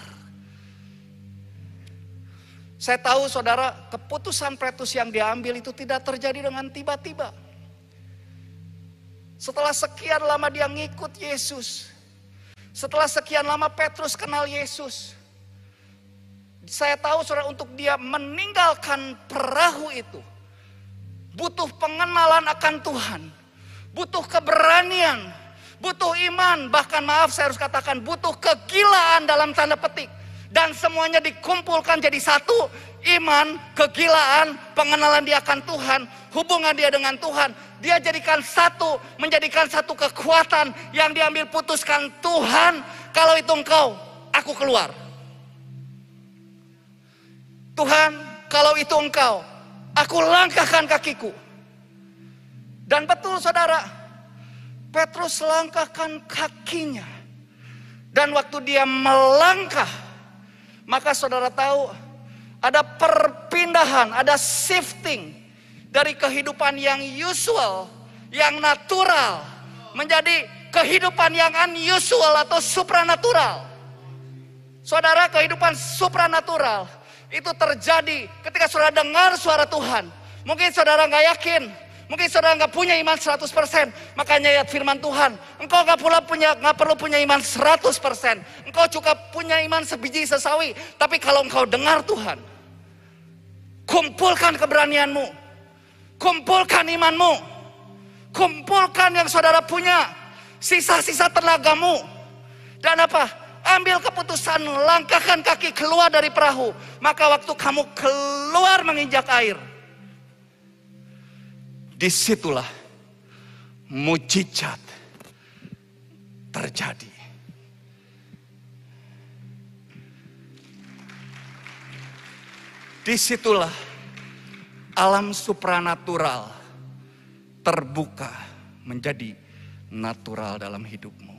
Saya tahu saudara, keputusan Petrus yang diambil itu tidak terjadi dengan tiba-tiba. Setelah sekian lama dia ngikut Yesus. Setelah sekian lama Petrus kenal Yesus. Saya tahu saudara, untuk dia meninggalkan perahu itu butuh pengenalan akan Tuhan. Butuh keberanian. Butuh iman. Bahkan maaf saya harus katakan butuh kegilaan dalam tanda petik. Dan semuanya dikumpulkan jadi satu. Iman, kegilaan, pengenalan dia akan Tuhan, hubungan dia dengan Tuhan. Dia jadikan satu, menjadikan satu kekuatan yang diambil putuskan. Tuhan, kalau itu engkau, aku keluar. Tuhan, kalau itu engkau, aku langkahkan kakiku. Dan betul saudara, Petrus langkahkan kakinya. Dan waktu dia melangkah, maka saudara tahu ada perpindahan, ada shifting dari kehidupan yang usual, yang natural, menjadi kehidupan yang unusual atau supranatural. Saudara, kehidupan supranatural itu terjadi ketika saudara dengar suara Tuhan. Mungkin saudara nggak yakin, mungkin saudara nggak punya iman 100%. Makanya ayat firman Tuhan, engkau nggak perlu punya iman 100%. Engkau cukup punya iman sebiji sesawi. Tapi kalau engkau dengar Tuhan, kumpulkan keberanianmu, kumpulkan imanmu, kumpulkan yang saudara punya, sisa-sisa tenagamu, dan apa? Ambil keputusan, langkahkan kaki keluar dari perahu. Maka waktu kamu keluar menginjak air, disitulah mujizat terjadi. Disitulah alam supranatural terbuka menjadi natural dalam hidupmu.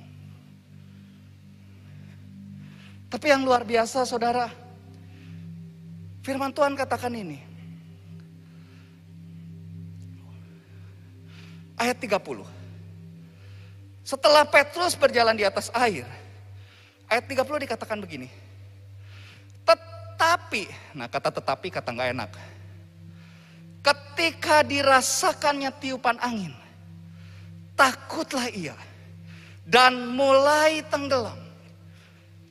Tapi yang luar biasa saudara, firman Tuhan katakan ini. Ayat 30. Setelah Petrus berjalan di atas air, ayat 30 dikatakan begini. Tetapi, nah kata tetapi kata nggak enak. Ketika dirasakannya tiupan angin, takutlah ia dan mulai tenggelam.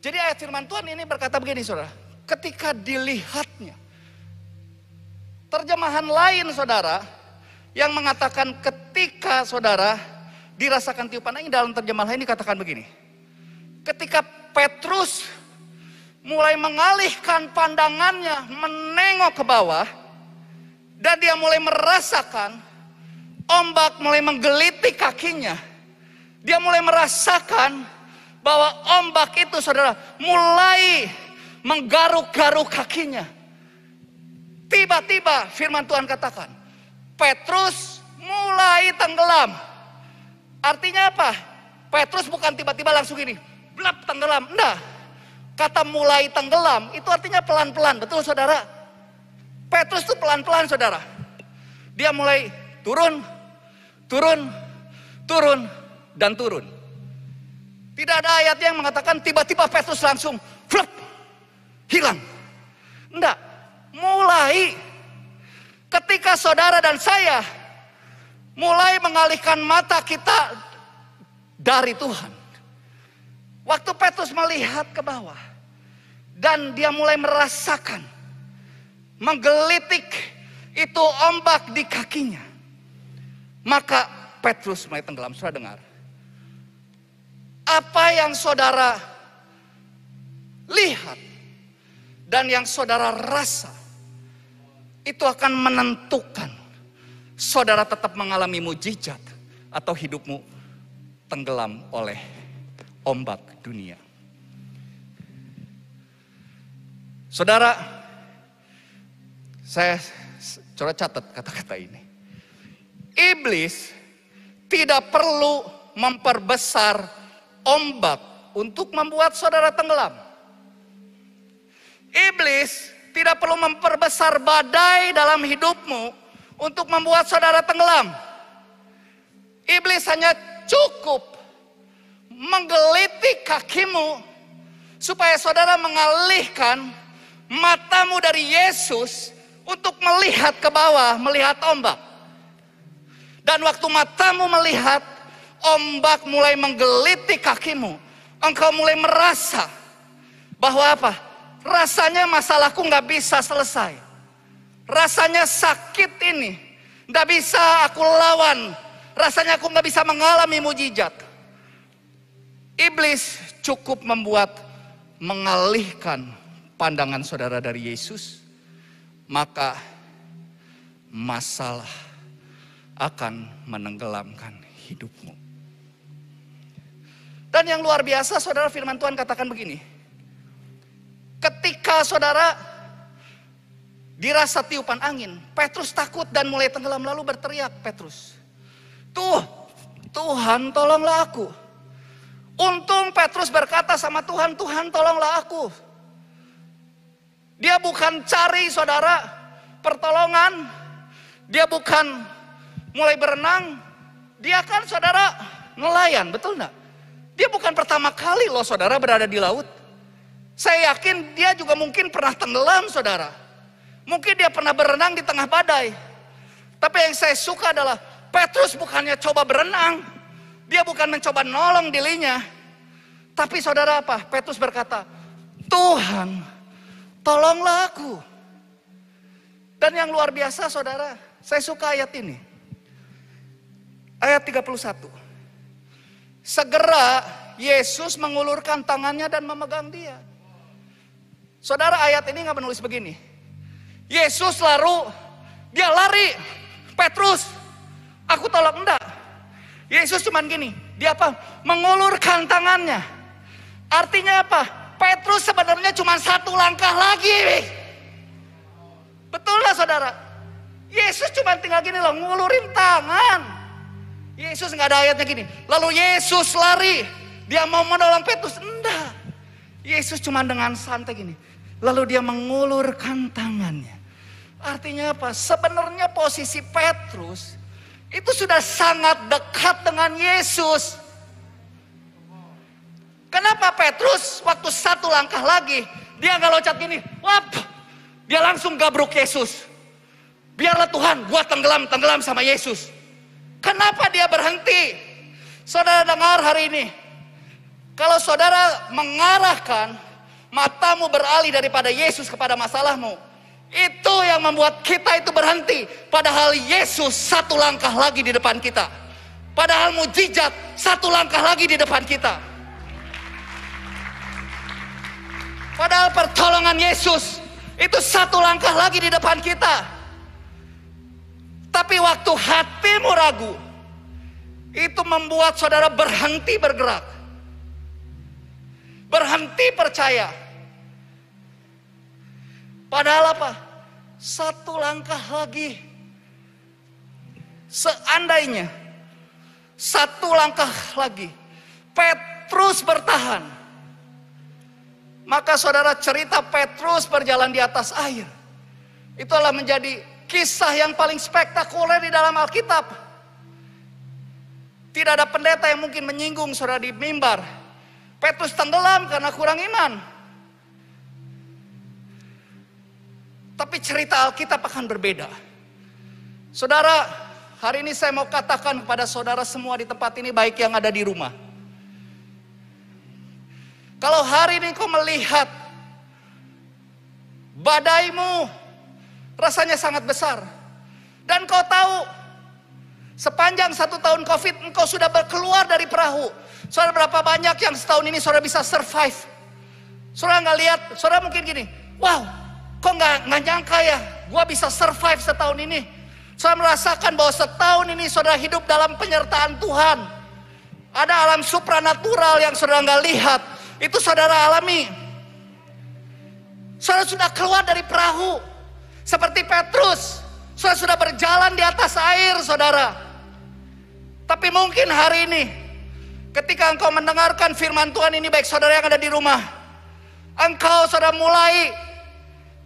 Jadi ayat firman Tuhan ini berkata begini saudara. Ketika dilihatnya. Terjemahan lain saudara, yang mengatakan ketika saudara dirasakan tiupan angin, dalam terjemahan lain dikatakan begini. Ketika Petrus mulai mengalihkan pandangannya, menengok ke bawah, dan dia mulai merasakan ombak mulai menggeliti kakinya. Dia mulai merasakan bahwa ombak itu saudara mulai menggaruk-garuk kakinya. Tiba-tiba firman Tuhan katakan, Petrus mulai tenggelam. Artinya apa? Petrus bukan tiba-tiba langsung ini, blap tenggelam. Enggak. Kata mulai tenggelam itu artinya pelan-pelan, betul saudara? Petrus itu pelan-pelan saudara. Dia mulai turun, dan turun. Tidak ada ayat yang mengatakan tiba-tiba Petrus langsung flup, hilang. Enggak, mulai Ketika saudara dan saya mulai mengalihkan mata kita dari Tuhan. Waktu Petrus melihat ke bawah dan dia mulai merasakan, menggelitik itu ombak di kakinya. Maka Petrus mulai tenggelam. Saudara dengar, apa yang saudara lihat dan yang saudara rasa itu akan menentukan saudara tetap mengalami mujizat atau hidupmu tenggelam oleh ombak dunia. Saudara, saya coba catat kata-kata ini. Iblis tidak perlu memperbesar ombak untuk membuat saudara tenggelam. Iblis tidak perlu memperbesar badai dalam hidupmu untuk membuat saudara tenggelam. Iblis hanya cukup menggelitik kakimu supaya saudara mengalihkan matamu dari Yesus untuk melihat ke bawah, melihat ombak. Dan waktu matamu melihat ombak mulai menggelitik kakimu, engkau mulai merasa bahwa apa? Rasanya masalahku nggak bisa selesai. Rasanya sakit ini nggak bisa aku lawan. Rasanya aku nggak bisa mengalami mujizat. Iblis cukup membuat mengalihkan pandangan saudara dari Yesus, maka masalah akan menenggelamkan hidupmu. Dan yang luar biasa, saudara, firman Tuhan katakan begini. Ketika saudara dirasa tiupan angin, Petrus takut dan mulai tenggelam, lalu berteriak Petrus, Tuhan tolonglah aku. Untung Petrus berkata sama Tuhan, Tuhan tolonglah aku. Dia bukan cari saudara pertolongan, dia bukan mulai berenang, dia kan saudara nelayan, betul enggak? Dia bukan pertama kali loh saudara berada di laut. Saya yakin dia juga mungkin pernah tenggelam saudara. Mungkin dia pernah berenang di tengah badai. Tapi yang saya suka adalah Petrus bukannya coba berenang. Dia bukan mencoba nolong dirinya. Tapi saudara apa? Petrus berkata, Tuhan tolonglah aku. Dan yang luar biasa saudara, saya suka ayat ini. Ayat 31. Segera Yesus mengulurkan tangannya dan memegang dia. Saudara, ayat ini nggak menulis begini. Yesus lalu dia lari, Petrus, aku tolong, enggak. Yesus cuman gini, dia apa? Mengulurkan tangannya. Artinya apa? Petrus sebenarnya cuma satu langkah lagi. Betul lah saudara? Yesus cuma tinggal gini loh, ngulurin tangan. Yesus nggak ada ayatnya gini. Lalu Yesus lari, dia mau menolong Petrus, enggak. Yesus cuma dengan santai gini. Lalu dia mengulurkan tangannya. Artinya apa? Sebenarnya posisi Petrus itu sudah sangat dekat dengan Yesus. Kenapa Petrus waktu satu langkah lagi dia nggak loncat gini, wap, dia langsung gabruk Yesus. Biarlah Tuhan, gua tenggelam sama Yesus. Kenapa dia berhenti? Saudara dengar hari ini, kalau saudara mengarahkan matamu beralih daripada Yesus kepada masalahmu, itu yang membuat kita itu berhenti. Padahal Yesus satu langkah lagi di depan kita. Padahal mujizat satu langkah lagi di depan kita. Padahal pertolongan Yesus itu satu langkah lagi di depan kita. Tapi waktu hatimu ragu, itu membuat saudara berhenti bergerak, berhenti percaya. Padahal apa? Satu langkah lagi. Seandainya satu langkah lagi Petrus bertahan, maka saudara, cerita Petrus berjalan di atas air itulah menjadi kisah yang paling spektakuler di dalam Alkitab. Tidak ada pendeta yang mungkin menyinggung saudara di mimbar Petrus tenggelam karena kurang iman. Tapi cerita Alkitab akan berbeda. Saudara, hari ini saya mau katakan kepada saudara semua di tempat ini, baik yang ada di rumah. Kalau hari ini kau melihat badaimu rasanya sangat besar, dan kau tahu sepanjang 1 tahun COVID engkau sudah keluar dari perahu. Saudara, berapa banyak yang setahun ini saudara bisa survive? Saudara nggak lihat, saudara mungkin gini, wow, kok nggak nyangka ya, gua bisa survive setahun ini. Saudara merasakan bahwa setahun ini saudara hidup dalam penyertaan Tuhan. Ada alam supranatural yang saudara nggak lihat, itu saudara alami. Saudara sudah keluar dari perahu, seperti Petrus, saudara sudah berjalan di atas air, saudara. Tapi mungkin hari ini, ketika engkau mendengarkan firman Tuhan ini, baik saudara yang ada di rumah, engkau saudara mulai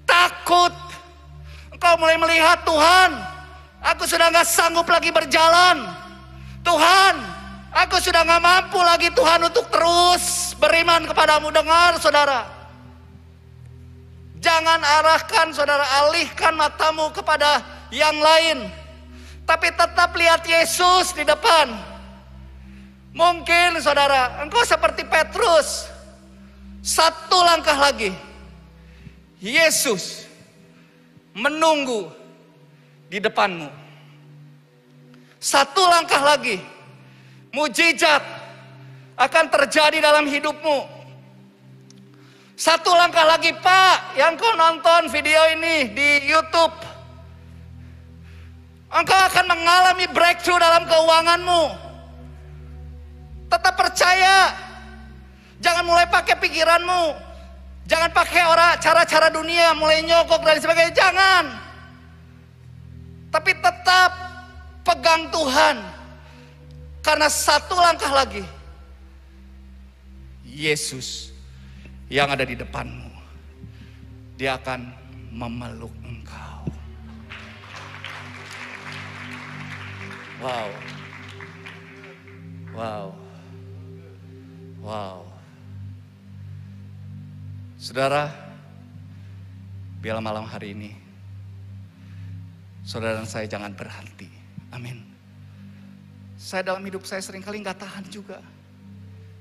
takut. Engkau mulai melihat, Tuhan, aku sudah gak sanggup lagi berjalan. Tuhan, aku sudah gak mampu lagi Tuhan untuk terus beriman kepadamu. Dengar saudara, jangan arahkan saudara, alihkan matamu kepada yang lain, tapi tetap lihat Yesus di depan. Mungkin saudara, engkau seperti Petrus, 1 langkah lagi Yesus menunggu di depanmu. 1 langkah lagi mujizat akan terjadi dalam hidupmu. 1 langkah lagi, Pak, yang kau nonton video ini di YouTube, engkau akan mengalami breakthrough dalam keuanganmu. Tetap percaya. Jangan mulai pakai pikiranmu. Jangan pakai cara-cara dunia, mulai nyogok dan sebagainya. Jangan. Tapi tetap pegang Tuhan. Karena 1 langkah lagi, Yesus yang ada di depanmu, Dia akan memeluk engkau. Wow. Wow. Wow. Saudara, biarlah malam hari ini saudara dan saya jangan berhenti. Amin. Saya dalam hidup saya seringkali gak tahan juga,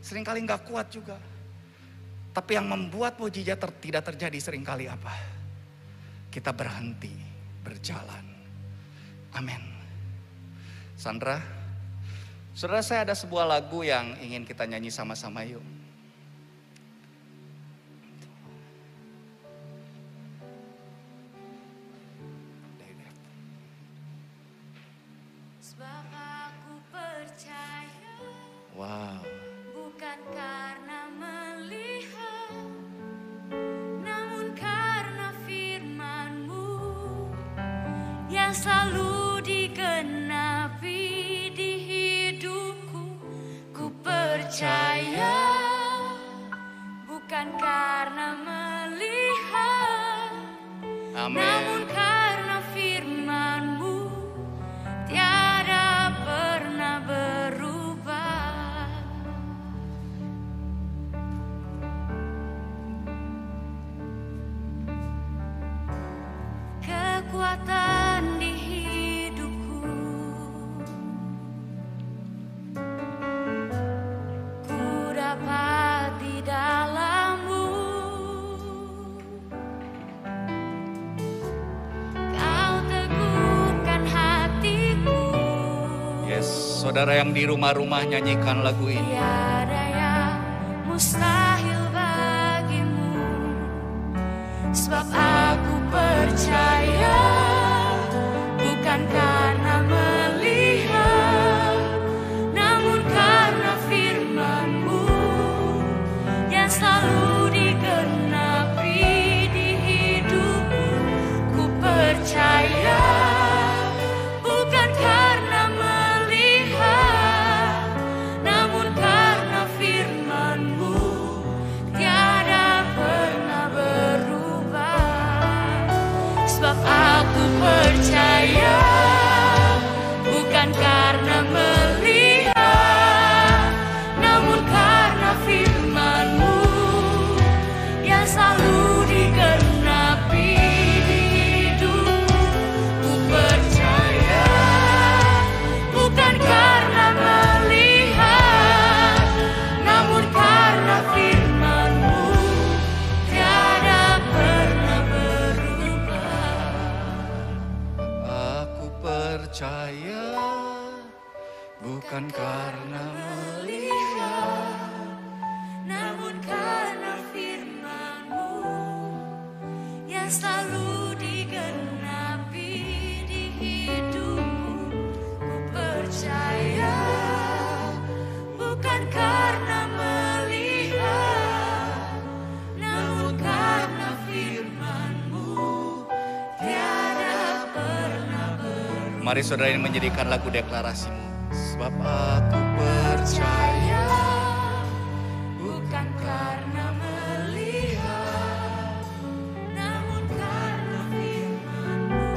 seringkali gak kuat juga. Tapi yang membuat mujizat tidak terjadi seringkali apa? Kita berhenti berjalan. Amin. Sandra, saudara, saya ada sebuah lagu yang ingin kita nyanyi sama-sama, yuk. Sebab aku percaya, Wow. bukan karena melihat, namun karena firman-Mu yang selalu digenapi di hidupku. Ku percaya, bukan karena melihat, Amin. namun karena firman-Mu tiada pernah berubah. Kekuatan di hidupku, ku dapat di dalam-Mu. Kau teguhkan hatiku. Yes, saudara yang di rumah-rumah nyanyikan lagu ini. Tiada yang mustahil bagimu. Sebab aku percaya, bukan karena melihat, namun karena firman-Mu yang selalu digenapi di hidupku. Ku percaya, bukan karena melihat, namun karena firman-Mu tiada pernah berubah. Sebab aku selalu digenapi di hidupku. Ku percaya bukan karena melihat, namun karena firman-Mu tiada pernah berubah. Mari saudara ini menjadikan lagu deklarasimu. Sebab aku percaya Bukan karena melihat, namun karena firman-Mu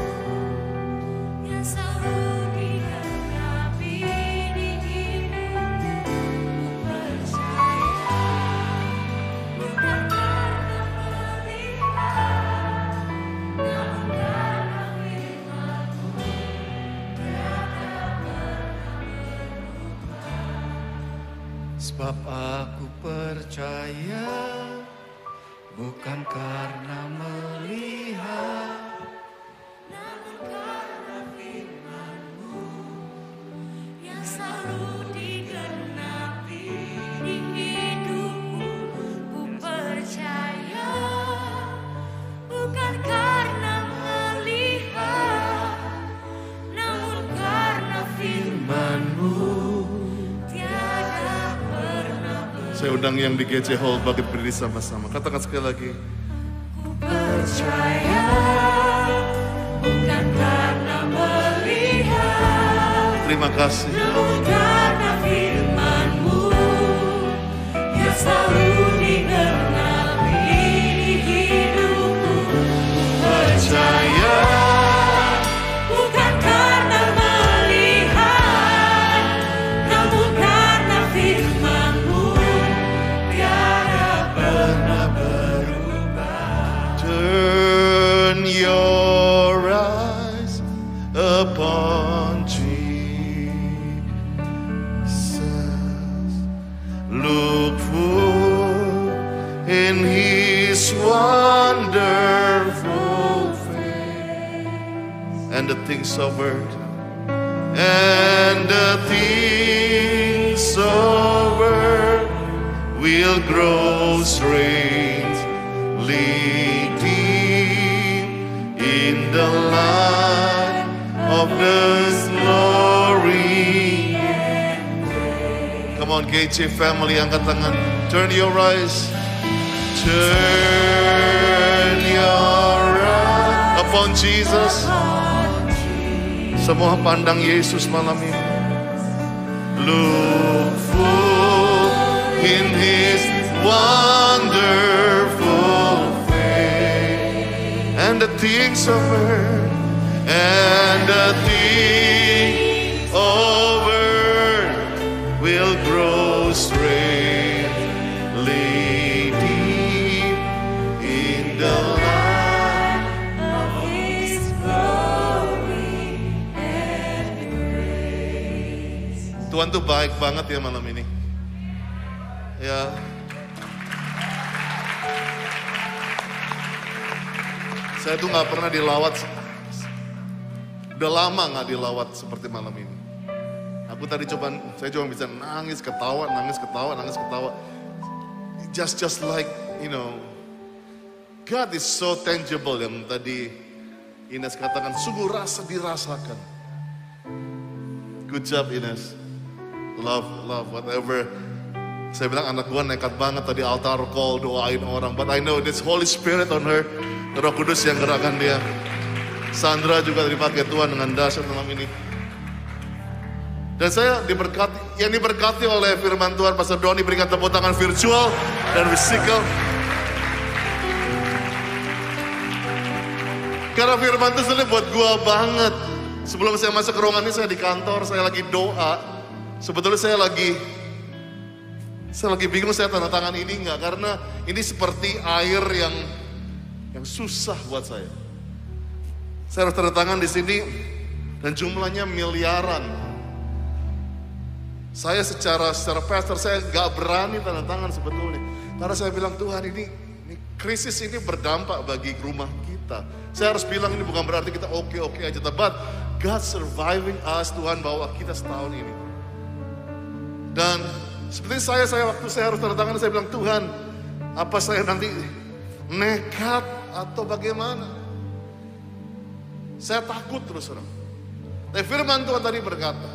yang selalu digenapi di hidupku. Ku percaya bukan karena melihat, namun karena firman-Mu tiada pernah berubah. Sebab aku percaya bukan karena melihat, Namun karena firman-Mu yang selalu digenapi di hidupku. Ku percaya bukan karena melihat, namun karena firman-Mu tiada pernah berubah. Saya undang yang di GC Hall bagi berdiri sama-sama. Katakan sekali lagi. Ku percaya bukan karena melihat, Terima kasih. namun karena firman-Mu yang selalu digenapi di hidupku. Ku percaya bukan karena melihat, namun karena firman-Mu tiada pernah berubah. Turn your eyes upon Jesus. Look full in His wonderful face, and the things of earth, and the things of earth will grow strangely deep in the light of the glory. Come on, GC family, angkat tangan. Turn your eyes. Turn your eyes upon Jesus. Semua pandang Yesus malam ini. Look full in His wonderful face, and the things of earth, and the things of earth will grow strangely deep in the light. Of His glory and grace. Tuhan tuh baik banget ya malam ini. Ya. Saya tuh nggak pernah dilawat. Udah lama nggak dilawat seperti malam ini. Aku tadi saya cuma bisa nangis, ketawa, nangis, ketawa, nangis, ketawa. Just like, you know, God is so tangible yang tadi Ines katakan, sungguh rasa dirasakan. Good job Ines. Love, whatever. Saya bilang anak gua nekat banget tadi altar call, doain orang. But I know this Holy Spirit on her. Roh Kudus yang gerakkan dia. Sandra juga dipakai Tuhan dengan dahsyat malam ini. Dan saya diberkati, yang diberkati oleh firman Tuhan, Pastor Doni berikan tepuk tangan virtual dan physical. Karena firman itu sebenarnya buat gua banget. Sebelum saya masuk ke ruangan ini, saya di kantor, saya lagi doa. Sebetulnya saya lagi bingung saya tanda tangan ini enggak, karena ini seperti air yang susah buat saya. Saya harus tanda tangan di sini dan jumlahnya miliaran. Saya secara pastor saya nggak berani tanda tangan sebetulnya, karena saya bilang Tuhan ini krisis ini berdampak bagi rumah kita. Saya harus bilang ini bukan berarti kita oke aja, but God surviving us, Tuhan bawa kita setahun ini. Dan seperti saya waktu saya harus tanda tangan, saya bilang Tuhan, apa saya nanti nekat atau bagaimana. Saya takut terus terang. Tapi firman Tuhan tadi berkata,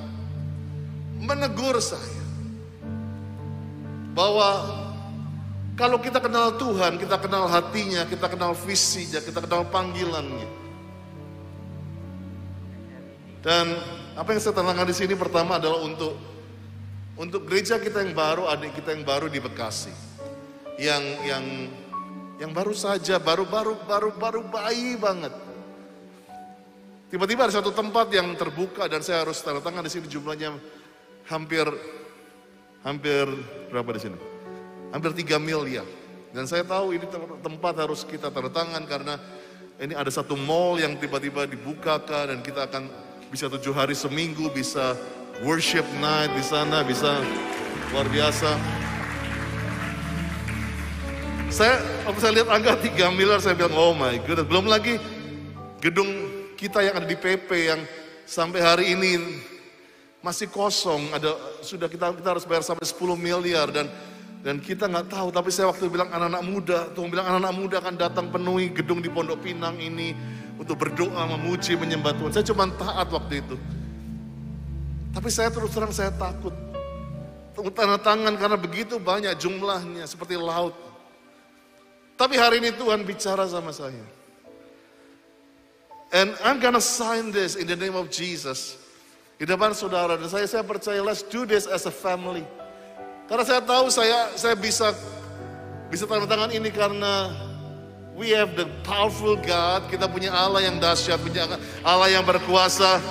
menegur saya bahwa kalau kita kenal Tuhan, kita kenal hatinya, kita kenal visinya, kita kenal panggilannya. Dan apa yang saya tanamkan di sini pertama adalah untuk gereja kita yang baru, adik kita yang baru di Bekasi, yang baru saja, baru bayi banget. Tiba-tiba ada satu tempat yang terbuka dan saya harus tanda tangan di sini, jumlahnya hampir berapa di sini? Hampir 3 miliar. Dan saya tahu ini tempat harus kita tanda tangan karena ini ada satu mall yang tiba-tiba dibukakan dan kita akan bisa 7 hari seminggu, bisa worship night di sana, bisa luar biasa. Saya lihat angka 3 miliar, saya bilang oh my goodness. Belum lagi gedung kita yang ada di PP yang sampai hari ini masih kosong. Sudah kita harus bayar sampai 10 miliar dan kita nggak tahu. Tapi saya waktu bilang anak-anak muda, Tuhan bilang anak-anak muda akan datang penuhi gedung di Pondok Pinang ini untuk berdoa, memuji, menyembah Tuhan. Saya cuma taat waktu itu. Tapi saya terus terang saya takut. Tanda tangan karena begitu banyak jumlahnya seperti laut. Tapi hari ini Tuhan bicara sama saya. And I'm gonna sign this in the name of Jesus. Di depan saudara, dan saya percaya let's do this as a family. Karena saya tahu saya bisa tanda tangan ini karena we have the powerful God. Kita punya Allah yang dahsyat, punya Allah yang berkuasa.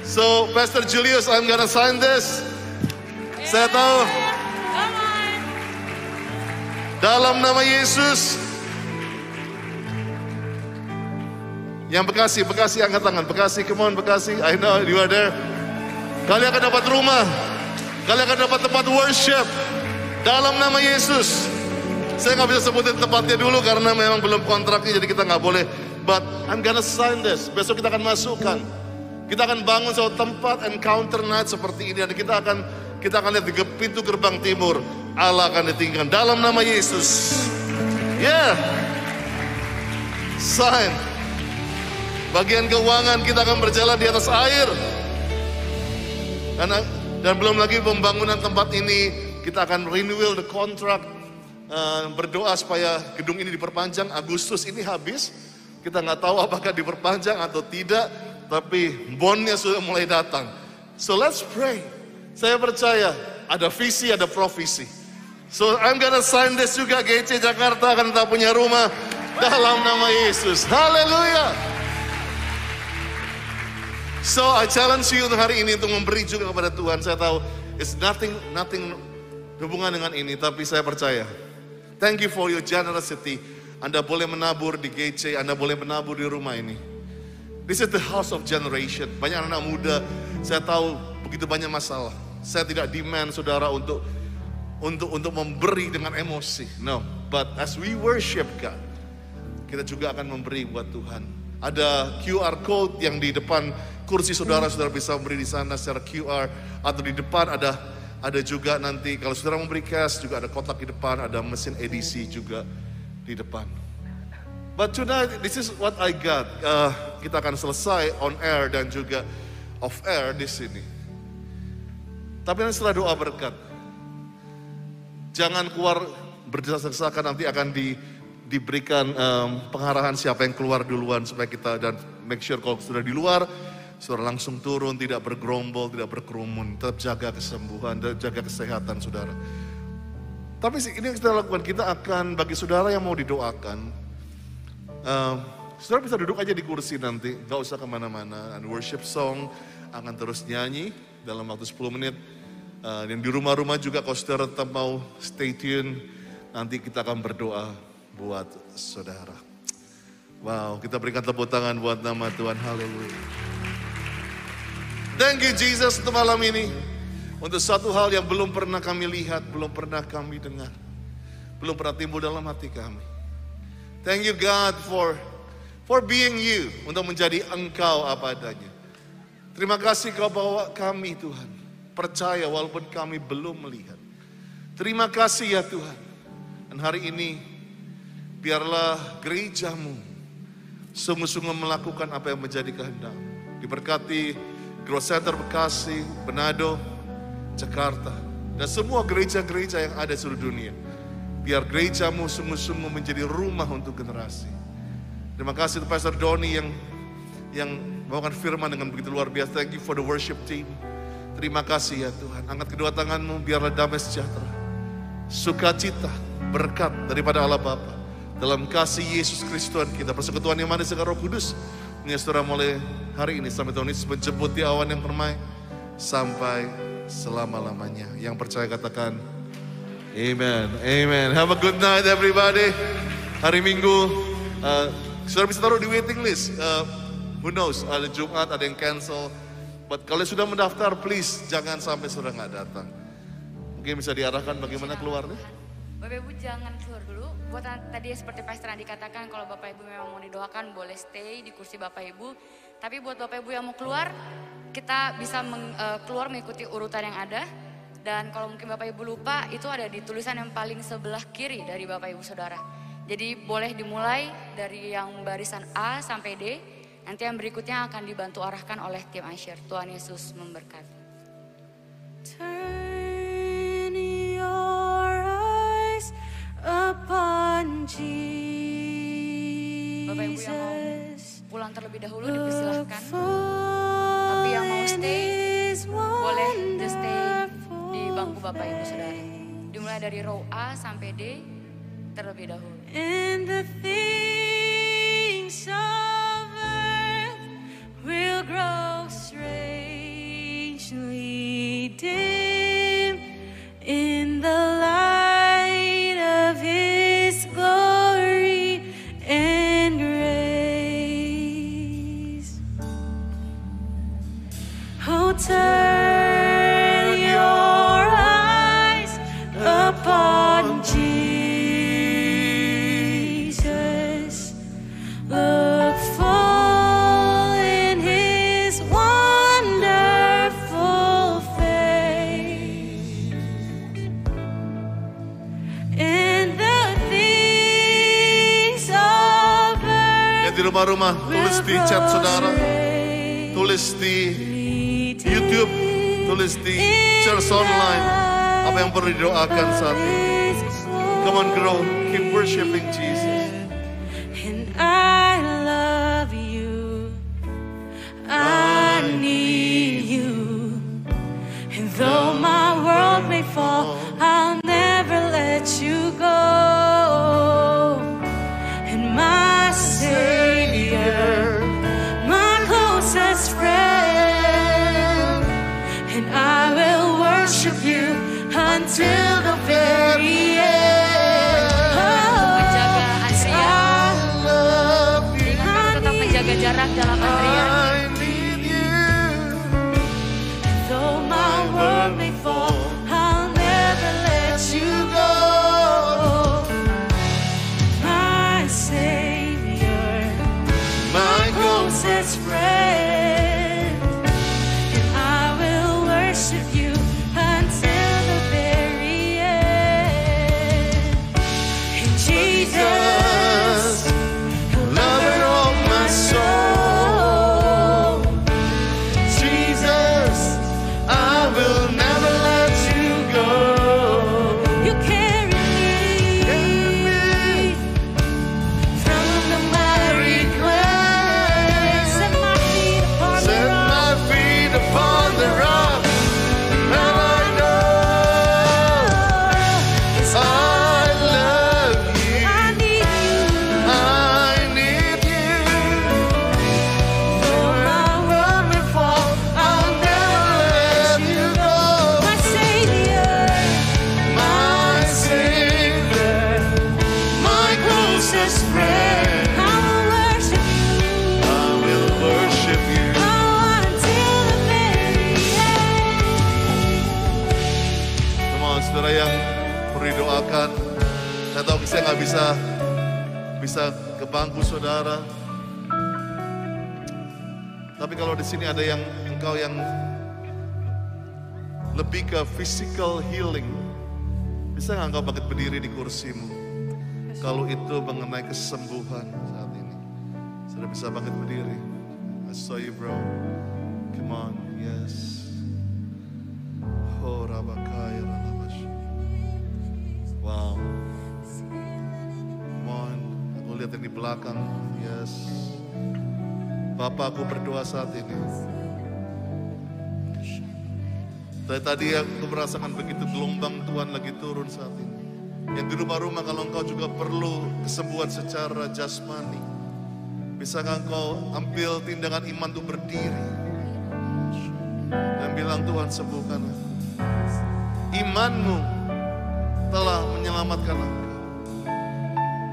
So Pastor Julius, I'm gonna sign this. Saya tahu dalam nama Yesus. Yang Bekasi angkat tangan. Bekasi, come on Bekasi. I know you are there. Kalian akan dapat rumah. Kalian akan dapat tempat worship. Dalam nama Yesus. Saya nggak bisa sebutin tempatnya dulu karena memang belum kontraknya, jadi kita nggak boleh. But I'm gonna sign this. Besok kita akan masukkan. Kita akan bangun suatu tempat encounter night seperti ini. Dan kita akan lihat di pintu gerbang timur. Allah akan ditinggalkan. Dalam nama Yesus. Yeah. Sign. Bagian keuangan kita akan berjalan di atas air. Dan belum lagi pembangunan tempat ini, kita akan renewal the contract. Berdoa supaya gedung ini diperpanjang. Agustus ini habis. Kita nggak tahu apakah diperpanjang atau tidak. Tapi bondnya sudah mulai datang. So let's pray. Saya percaya ada visi, ada provisi. So I'm gonna sign this juga. GC Jakarta akan tetap punya rumah dalam nama Yesus. Haleluya. So I challenge you untuk hari ini untuk memberi juga kepada Tuhan. Saya tahu it's nothing hubungan dengan ini, tapi saya percaya. Thank you for your generosity. Anda boleh menabur di GC, Anda boleh menabur di rumah ini. This is the house of generation. Banyak anak muda, saya tahu begitu banyak masalah. Saya tidak demand saudara untuk memberi dengan emosi. No, but as we worship God, kita juga akan memberi buat Tuhan. Ada QR code yang di depan kursi saudara bisa memberi di sana secara QR, atau di depan ada juga nanti kalau saudara memberi cash juga ada kotak di depan, ada mesin edisi juga di depan. But tonight this is what I got. Kita akan selesai on air dan juga off air di sini. Tapi nanti setelah doa berkat, jangan keluar berdesak-desakan, nanti akan diberikan pengarahan siapa yang keluar duluan supaya kita dan make sure kalau sudah di luar, saudara langsung turun, tidak bergerombol, tidak berkerumun, tetap jaga kesembuhan, jaga kesehatan saudara. Tapi ini yang kita lakukan, kita akan bagi saudara yang mau didoakan, saudara bisa duduk aja di kursi nanti, gak usah kemana-mana. And worship song akan terus nyanyi dalam waktu 10 menit. Dan di rumah-rumah juga kalau saudara tetap mau stay tune, nanti kita akan berdoa buat saudara. Wow, kita berikan tepuk tangan buat nama Tuhan. Haleluya. Thank you Jesus untuk malam ini. Untuk satu hal yang belum pernah kami lihat, belum pernah kami dengar, belum pernah timbul dalam hati kami. Thank you God for being you, untuk menjadi Engkau apa adanya. Terima kasih Kau bawa kami Tuhan, percaya walaupun kami belum melihat. Terima kasih ya Tuhan. Dan hari ini Biarlah gerejamu sungguh-sungguh melakukan apa yang menjadi kehendak. Diberkati Growth Center Bekasi, Manado, Jakarta, dan semua gereja-gereja yang ada di seluruh dunia. Biar gerejamu sungguh-sungguh menjadi rumah untuk generasi. Terima kasih untuk Pastor Doni yang bawakan firman dengan begitu luar biasa. Thank you for the worship team. Terima kasih ya Tuhan. Angkat kedua tanganmu, biarlah damai sejahtera, sukacita, berkat daripada Allah Bapa, dalam kasih Yesus Kristus Tuhan kita, persekutuan yang manis dengan Roh Kudus, saudara mulai hari ini sampai tahun ini menjemput di awan yang permai sampai selama-lamanya. Yang percaya katakan Amen, Amen. Have a good night everybody. Hari Minggu, saudara bisa taruh di waiting list. Who knows, ada Jumat, ada yang cancel. But kalau sudah mendaftar, please jangan sampai saudara nggak datang. Mungkin bisa diarahkan bagaimana keluarnya. Bapak Ibu jangan keluar dulu. Buat tadi seperti Pastor Andi katakan, kalau Bapak Ibu memang mau didoakan, boleh stay di kursi Bapak Ibu. Tapi buat Bapak Ibu yang mau keluar, kita bisa keluar mengikuti urutan yang ada. Dan kalau mungkin Bapak Ibu lupa, itu ada di tulisan yang paling sebelah kiri dari Bapak Ibu Saudara. Jadi boleh dimulai dari yang barisan A sampai D. Nanti yang berikutnya akan dibantu arahkan oleh tim iShare. Tuhan Yesus memberkati. Turn your eyes upon Jesus. Bapak Ibu yang mau pulang terlebih dahulu dipersilahkan. Tapi yang mau stay, boleh just stay di bangku Bapak Ibu Saudara. Dimulai dari row A sampai D terlebih dahulu. And the things of earth will grow strangely dim in the light of His glory and grace. Oh, turn your eyes upon Jesus. Look full in His wonderful face, and the things of earth Yang di rumah-rumah, tulis di chat saudara, tulis di YouTube, tulis di Church Online, apa yang perlu didoakan saat ini. Come on, grow, keep worshiping Jesus. And I love you, I need you, and though my world may fall, I'll never let you go. And my Savior, my closest friend, and I will worship you until the very end. Menjaga jarak dalam antrian. Though my world may fall, I'll never let you go. My Savior, my closest friend, and I will worship you until the very end. And Jesus, lover of my soul, Jesus, I will never let you go. You carry me from the miry clay, set my feet upon the rock, and I know I love you. I need you. Though my world may fall, I'll never let you go. My Savior, my closest friend, I will worship you. Until the very end. Semua saudara yang perlu didoakan, saya tahu saya nggak bisa ke bangku saudara. Tapi kalau di sini ada yang engkau yang lebih ke physical healing, bisa nggak engkau bangkit berdiri di kursimu? Kalau itu mengenai kesembuhan saat ini. Sudah bisa bangkit berdiri. I saw you, bro. Come on, yes. Oh, Rabakaya, Ralabash. Wow. Come on, aku lihat yang di belakang. Yes. Bapak, aku berdoa saat ini. Tadi aku merasakan begitu gelombang Tuhan lagi turun saat ini. Yang di rumah-rumah kalau engkau juga perlu kesembuhan secara jasmani, bisakah engkau ambil tindakan iman untuk berdiri dan bilang, Tuhan sembuhkan aku. Imanmu telah menyelamatkan aku.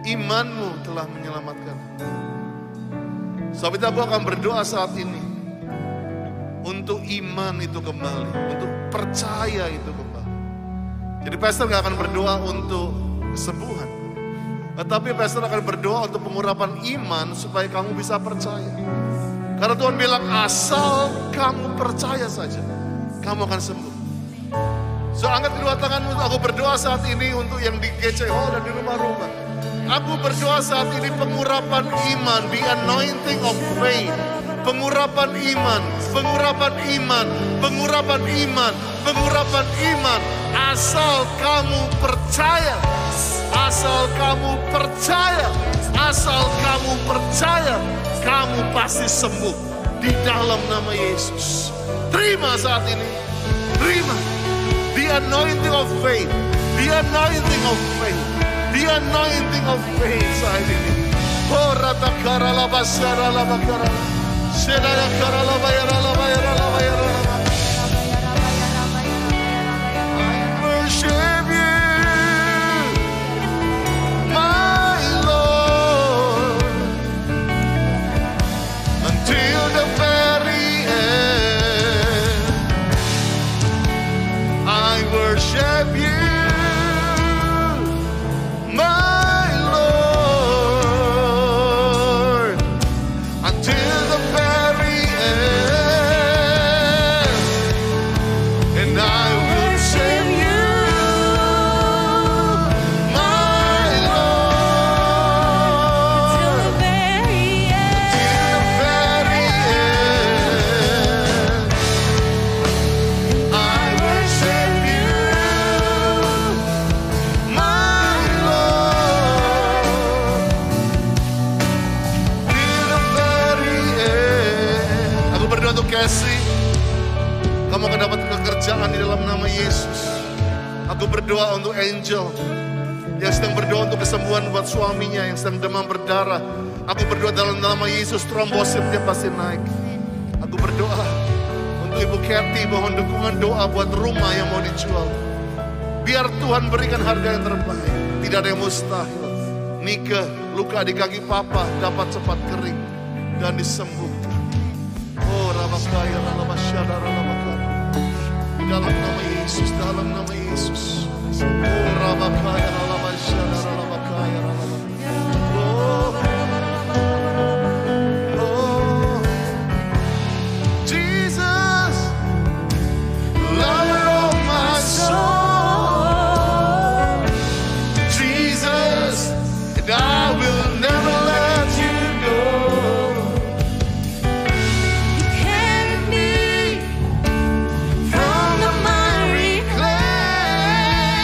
Imanmu telah menyelamatkan aku. Sebab itu aku akan berdoa saat ini untuk iman itu kembali, untuk percaya itu kembali. Jadi pastor gak akan berdoa untuk kesembuhan, tetapi pastor akan berdoa untuk pengurapan iman supaya kamu bisa percaya. Karena Tuhan bilang asal kamu percaya saja, kamu akan sembuh. So angkat kedua tanganmu, aku berdoa saat ini untuk yang di GC Hall dan di rumah-rumah. Aku berdoa saat ini pengurapan iman, the anointing of faith. Pengurapan iman, pengurapan iman, pengurapan iman, pengurapan iman. Asal kamu percaya, asal kamu percaya, asal kamu percaya, kamu pasti sembuh di dalam nama Yesus. Terima saat ini, terima the anointing of faith, the anointing of faith, the anointing of faith saat ini. Oh rata karala basara la bakara. I worship you, my Lord, until the very end. I worship you, my Lord, until the very end. And I worship you, my Lord, Till the very end. till the very end. I worship you, my Lord, till the very end. Aku berdoa untuk Cassie. Kamu akan dapat pekerjaan di dalam nama Yesus. Aku berdoa untuk Angel yang sedang berdoa untuk kesembuhan buat suaminya yang sedang demam berdarah. Aku berdoa dalam nama Yesus, trombositnya pasti naik. Aku berdoa untuk Ibu Kathy, mohon dukungan doa buat rumah yang mau dijual. Biar Tuhan berikan harga yang terbaik. Tidak ada yang mustahil. Nika, luka di kaki papa dapat cepat kering dan disembuhkan. Oh, Ramakaya, Ramasyada, Ramakaya. Dalam nama Yesus, dalam nama Yesus. Oh, Ramakaya, Ramasyada, Ramakaya, Ramakaya. Oh, oh, Jesus, lover of my soul. Jesus, and I will never let you go. Carry me from the miry clay.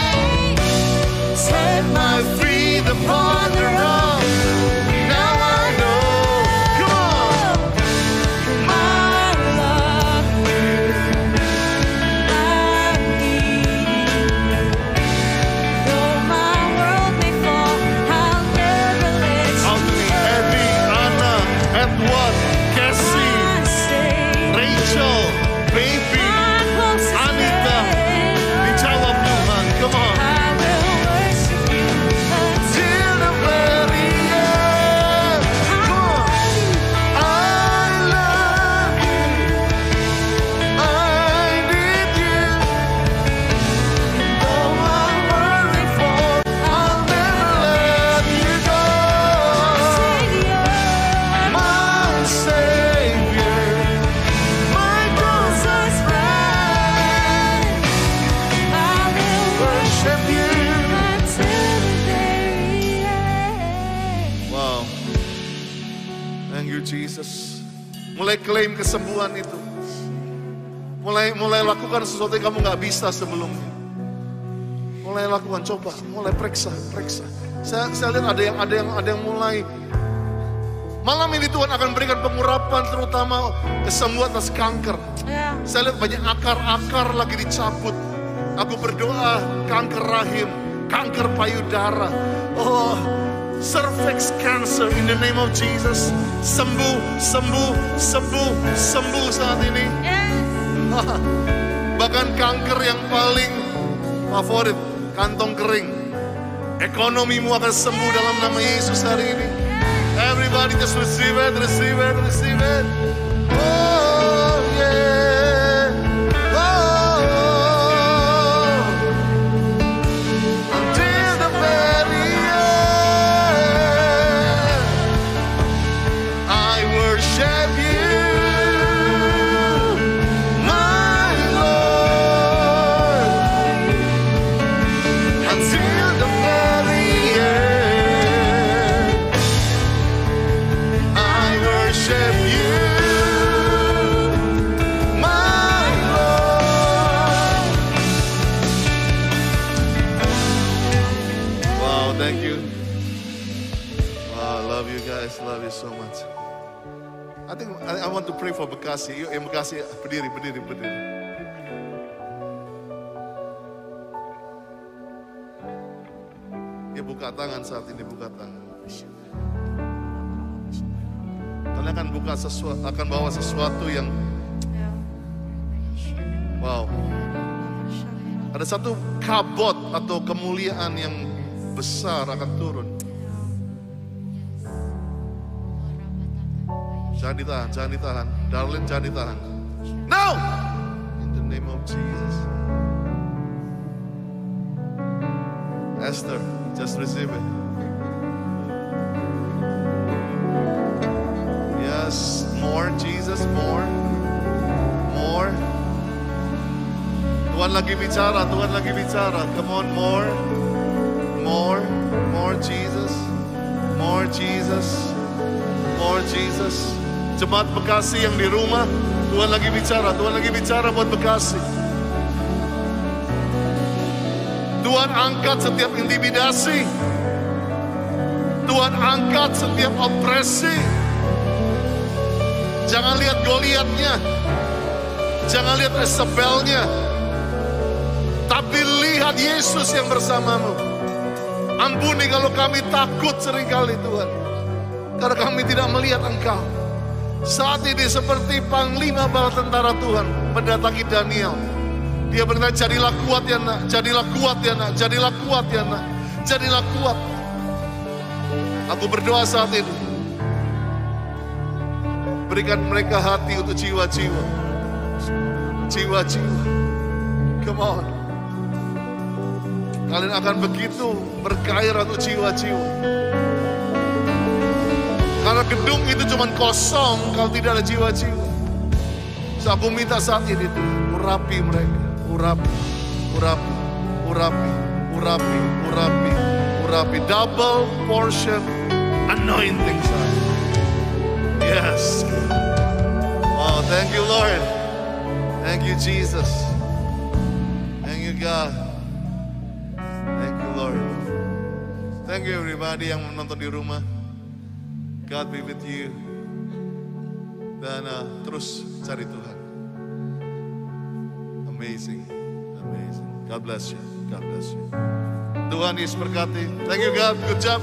you Jesus. Mulai klaim kesembuhan itu. Mulai lakukan sesuatu yang kamu gak bisa sebelumnya. Mulai lakukan, coba, mulai periksa. Saya lihat ada yang mulai. Malam ini Tuhan akan berikan pengurapan terutama kesembuhan atas kanker. Saya lihat banyak akar-akar lagi dicabut. Aku berdoa kanker rahim, kanker payudara, cervix cancer in the name of Jesus. Sembuh saat ini. Bahkan kanker yang paling favorit, kantong kering. Ekonomimu akan sembuh dalam nama Yesus hari ini. Everybody just receive it. Oh yeah. Oh. Until the very end, I worship you, my Lord. Until the very end, I worship you, my Lord. Wow, thank you. Wow, love you guys, love you so much. I want to pray for Bekasi. Yuk, yang Bekasi, berdiri. Ya, buka tangan saat ini, buka tangan. Kalian akan bawa sesuatu yang wow. Ada satu kabot atau kemuliaan yang besar akan turun. Jangan ditahan. Darlene, jangan ditahan. No! In the name of Jesus. Esther, just receive it. Yes, more Jesus, more. Tuhan lagi bicara. Come on, more Jesus, more Jesus. Jemaat Bekasi yang di rumah, Tuhan lagi bicara buat Bekasi. Tuhan angkat setiap intimidasi, Tuhan angkat setiap opresi. Jangan lihat Goliatnya, jangan lihat Isabelnya, tapi lihat Yesus yang bersamamu. Ampuni kalau kami takut seringkali Tuhan, karena kami tidak melihat Engkau. Saat ini seperti panglima bala tentara Tuhan mendatangi Daniel. Dia berkata, jadilah kuat ya nak, jadilah kuat ya nak, jadilah kuat ya nak, jadilah kuat. Aku berdoa saat ini, berikan mereka hati untuk jiwa-jiwa. Come on. Kalian akan begitu bergairah untuk jiwa-jiwa. Karena gedung itu cuma kosong kalau tidak ada jiwa-jiwa. So, aku minta saat ini urapi mereka, urapi, double portion anointing. Yes. Oh, thank you Lord, thank you Jesus, thank you God, thank you Lord, thank you everybody yang menonton di rumah. God be with you. Dan terus cari Tuhan. Amazing. God bless you. Tuhan Yesus berkati. Thank you God, good job.